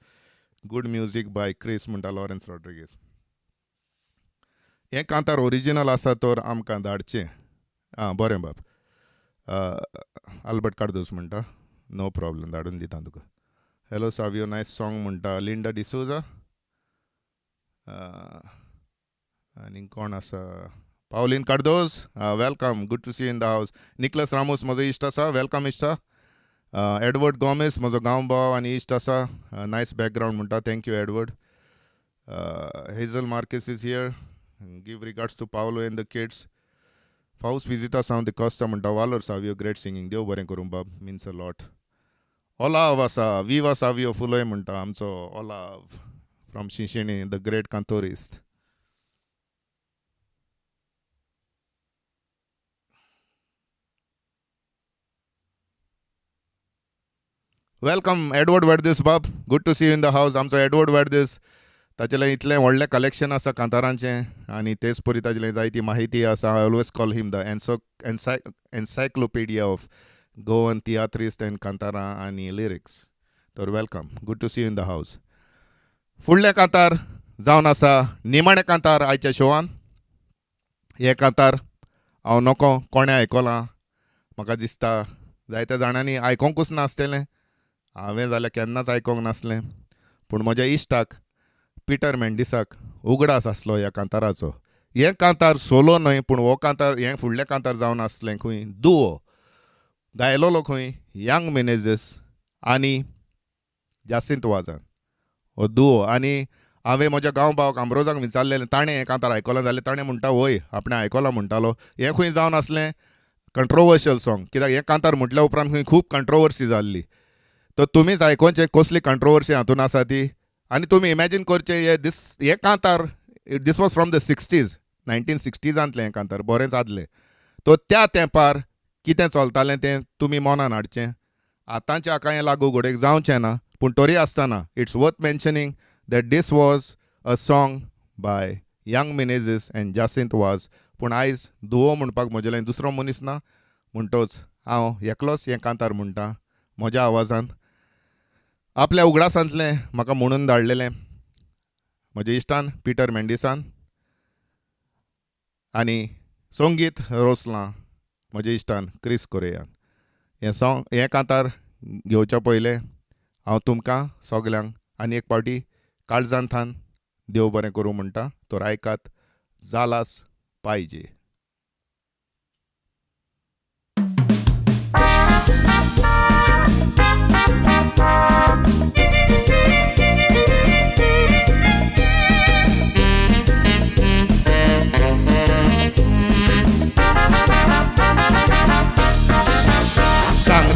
गुड म्युझिक बाय क्रिस म्हणटा लॉरेन्स रॉड्रिगीस हें कांतार ओरिजिनल आसा तर आमकां धाडचें बरें बाब आल्बर्ट कार्दोस म्हणटा नो प्रॉब्लम धाडून दिता तुका हॅलो सावियो नायस सॉंग म्हणटा लिंडा डिसोजा आनी कोण आसा Pauline Cardoz welcome good to see in the house Nicholas Ramos म्हजो इश्ट आसा वेलकम इश्टा एडवर्ड गॉमेस म्हजो गांव भाव आनी इश्ट आसा नायस बॅकग्रावंड म्हणटा thank you Edward Hazel Marques is here give regards to Paulo and the kids फावस विजिता सावन द कॉस्टा म्हणटा वालोर सावियो ग्रेट सिंगींग देव बरें करूं बाब मिन्स अ लॉट ओलाव आसा विवा सावियो फुलोय म्हणटा आमचो ओलाव फ्रॉम शिंशिणी द ग्रेट कांतोरिस्ट वेलकम एडवर्ड वर्दीस बाब good to see you in the house आमचो एडवर्ड वर्दीस ताचेलें इतलें व्हडलें कलेक्शन आसा कांतारांचें आनी तेच परी ताचेलें जायती माहिती आसा I always call him the encyclopedia of Goan tiatrist and कांतारां आनी लिरिक्स तर welcome good to see you in the house फुडलें कांतार जावन आसा निमाणें कांतार आयच्या शोवान हें कांतार हांव नोको कोणें आयकलां म्हाका दिसता जायत्या जाणांनी आयकोंकूच नासतलें हांवें जाल्यार केन्नाच आयकोंक नासलें पूण म्हज्या इश्टाक पिटर मेंडिसाक उगडास आसलो ह्या कांताराचो हें कांतार सोलो न्हय पूण हो कांतार हें फुडलें कांतार जावन आसलें खंय दुओ गायलोलो खंय यंग मेनेझेस आनी जासिंत वाजान हो दुओ आनी हांवें म्हज्या गांव भावाक आमरोजाक विचारलेलें ताणें हें कांतार आयकलां जाल्यार ताणें म्हणटा वय आपणें आयकलां म्हणटालो हें खंय जावन आसलें कंट्रोवर्शियल सॉंग कित्याक हें कांतार म्हटल्या उपरांत खंय खूब कंट्रोवर्सी जाल्ली तर तुमीच आयकोनचें कसली कंट्रोवर्सी हातून आसा ती आनी तुमी इमॅजीन करचें हे कांतार this was from the 60s 1960सांतलें हें कांतार बरेंच आदलें तो त्या तेंपार कितें चलतालें तें तुमी मनान हाडचें आतांच्या हाका हें लागू घोडेक जावचें ना पूण तरी आसतना it's worth mentioning that this was a song by Young Menezes and Jacinto Vaz पूण आयज दुओ म्हणपाक म्हजेलें दुसरो मनीस ना म्हणटोच हांव एकलोच हें कांतार म्हणटा म्हज्या आवाजान आपल्या उगडासांतलें म्हाका म्हणून धाडलेलें म्हज्या इश्टान पिटर मेंडिसान आनी संगीत रोसलां म्हज्या इश्टान क्रिस कोरेयान हें कांतार घेवच्या पयलें हांव तुमकां सगल्यांक आनी एक फावटी काळजांतल्यान देव बरें करूं म्हणटा तर आयकात जालास पाहिजे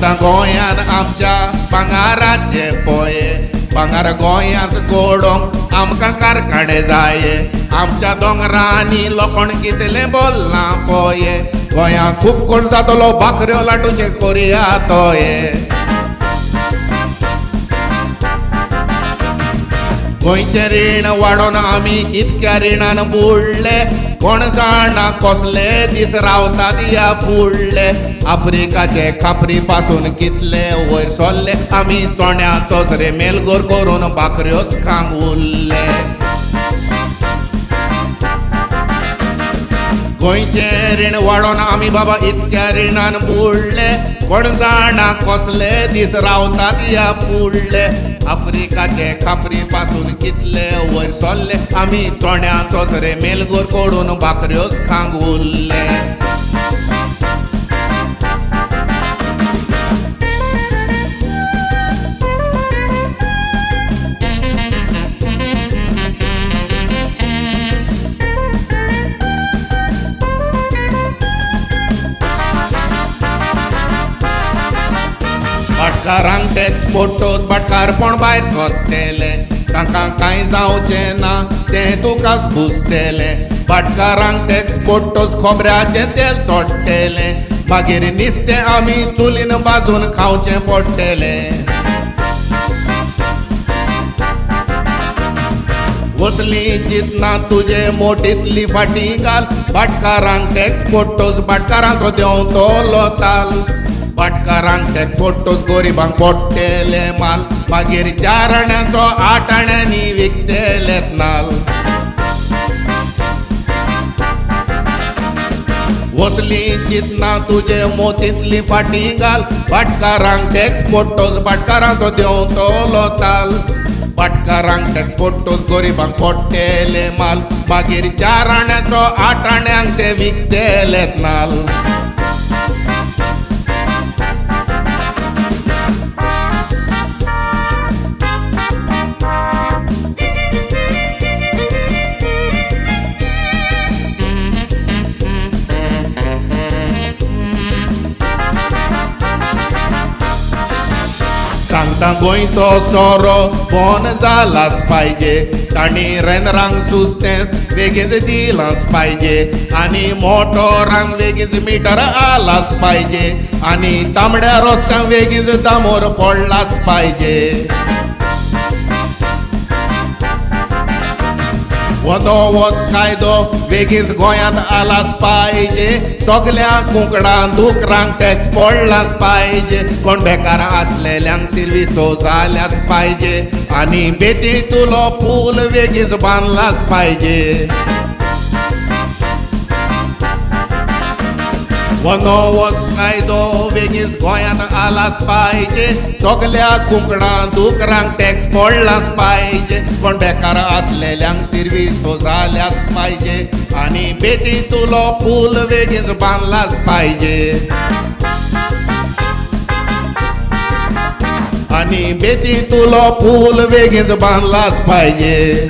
सांगता गोंयान आमच्या भांगाराचे पोये भांगार गोंयांत गोडोंक आमकां कारखाने जाये आमच्या दोंगरांनी लोकोण कितले बोलना पोये गोंयांत खूब कोण जातलो भाकऱ्यो लाडूचे कोरया तोये गोंयचें रीण वाडोवन आमी इतक्या रिणान बुडले कोण जाणा कसले दीस रावतात ह्या फुडले आफ्रिकाचे खापरी पासून कितले वयर सरले आमी चोण्या रे मेलगोर करून भाकऱ्योच खांग उरले गोंयचें रीण वाडोवन आमी बाबा इतक्या रिणान बुडले कोण जाणा कसले दीस रावतात ह्या फुडले आफ्रिकाचे खापरी पासून कितले वयर सरले आमी तोंड्या रे मेलगोर करून भाकऱ्योच खांग उरले भाटकारांक टॅक्स पोट्टोच भाटकारपण भायर सरतले तांकां कांय जावचें ना तें तुकाच बुजतले भाटकारांक टॅक्स पोट्टोच खोबऱ्याचें तेल चोडटले मागीर नुस्तें आमी चुलीन भाजून खावचें पडटलें वसली चिंतना तुजे मोठीतली फाटी घाल भाटकारांक टॅक्स पोट्टोच भाटकारांचो देंव तो लोताल भाटकारांक टॅक्स पोट्टोच गोरिबांक पडटले माल मागीर 4 आण्यांचो 8 आण्यांनी विकतलेत नाल वसली चिंतना तुजे मोतींतली फाटी घाल भाटकारांक टॅक्स पोट्टोच भाटकारांचो देंव तो लोताल भाटकारांक टॅक्स पोट्टोच गोरिबांक पडटले माल मागीर 4 आण्यांचो 8 आण्यांक ते विकतलेत नाल सांगता गोंयचो सोरो फोन जालाच पाहिजे तांणी रेंद्रांक सुस्तेंच बेगीन दिलांच पाहिजे आनी मोटोरांक बेगीन मिटर आलाच पाहिजे आनी तांबड्या रस्त्यांक बेगीन दामोर पडलाच पाहिजे वोस कायदो बेगीन गोंयांत आलाच पाहिजे सगळ्या कुंकडां दुकरांक टॅक्स पडलाच पाहिजे कोण बेकार आसलेल्यांक सिर्विसो जाल्याच पाहिजे आनी बेटी तुलो पूल बेगीन बांदलाच पाहिजे वोस कायदो बेगीन गोंयांत आलाच पाहिजे सगळ्या कुंकडां दुकरांक टॅक्स पडलाच पाहिजे कोण बेकार आसलेल्यांक सिर्विसो जाल्याच पाहिजे आनी बेटी तुलो पूल बेगीन बांदलाच पाहिजे आनी बेटी तुलो पूल बेगीन बांदलाच पाहिजे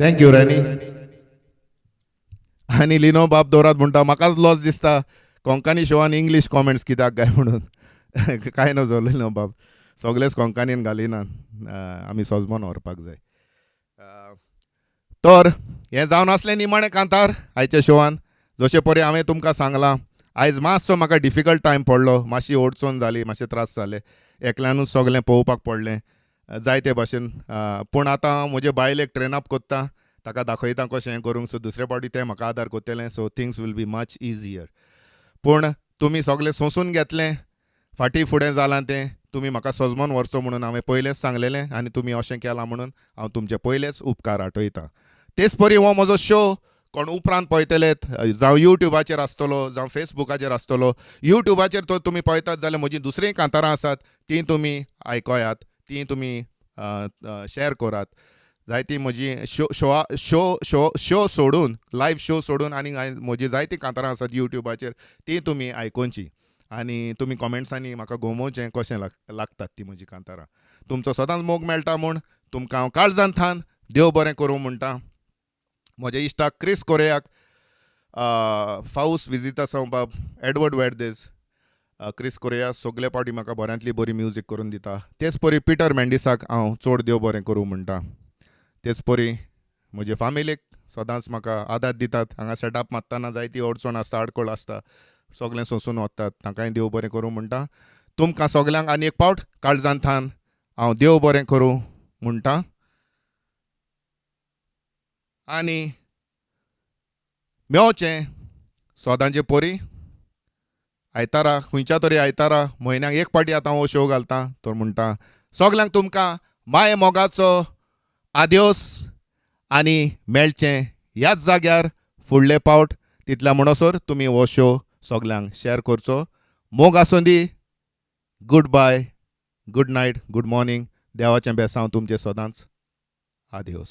थँक्यू रॅनी आनी लिनो बाब दवरात म्हणटा म्हाकाच लॉस दिसता कोंकणी शोवान इंग्लीश कॉमेंट्स कित्याक काय म्हणून काय नजो लिनो बाब सगळेच कोंकणीन घालिनात आमी सोजमोन व्हरपाक जाय तर हें जावन आसलें निमाणें कांतार आयच्या शोवान जशे परी हांवें तुमकां सांगलां आयज मातसो म्हाका डिफिकल्ट टायम पडलो मातशी ओडचोन जाली मातशे त्रास जाले एकल्यानूच सगळें पळोवपाक पडलें जायते भाशेन पूण आतां म्हजे बायलेक ट्रेन अप कोत्ता ताका दाखयता कशें हें करूंक सो दुसरे फावटी तें म्हाका आदार कोत्तलें so things will be much easier पूण तुमी सगळें सोंसून घेतलें फाटीं फुडें जालां तें तुमी म्हाका सजमोन व्हरचो म्हणून हांवें पयलेंच सांगलेलें आनी तुमी अशें केलां म्हणून हांव तुमचे पयलेच उपकार आठयतां तेच परी हो म्हजो शो कोण उपरांत पळयतलेत जावं युट्यूबाचेर आसतलो जावं फेसबुकाचेर आसतलो युट्यूबाचेर तर तुमी पळयतात जाल्यार म्हजीं दुसरीं कांतारां आसात तीं तुमी आयकोयात ती तुमी शेअर करात जायती म्हजी शो सोडून लायव्ह शो सोडून आनी म्हजी जायती कांतारां आसात युट्यूबाचेर ती तुमी आयकोनची आनी तुमी कॉमेंट्सांनी म्हाका घुमोवचें कशें लागतात ती म्हजी कांतारां. तुमचो सदांच मोग मेळटा म्हूण तुमकां हांव काळजांतल्यान देव बरें करूं म्हणटा. म्हज्या इश्टाक क्रिस कोरेयाक फावस विजिता सांगपाक एडवर्ड वेर्देस क्रिस कोरेया सगळे पावटी म्हाका बऱ्यांतली बरी म्युजीक करून दिता. तेच परी पिटर मेंडिसाक हांव चड देव बरें करूं म्हणटा. तेच परी म्हजे फामिलीक सदांच म्हाका आदार दितात. हांगा सेटअप मारतना जायती अडचण आसता, आडखळ आसता, सगळें सोंसून वतात. तांकांय देव बरें करूं म्हणटा. तुमकां सगल्यांक आनी एक पावट काळजांतल्यान हांव देव बरें करूं म्हणटा. आनी मेवचें सोदांचे परी आयतारा, खंयच्या तरी आयतारा, म्हयन्याक एक पाटी आतां हांव हो शो घालता. तर म्हणटा सगल्यांक तुमकां माये मोगाचो आदियोस आनी मेळचें ह्याच जाग्यार फुडले पावट. तितल्या म्हणसर तुमी हो शो सगल्यांक शेअर करचो. मोग आसूं दी. Goodbye, good night, good morning. देवाचें बेसांव तुमचें सदांच. आदियोस.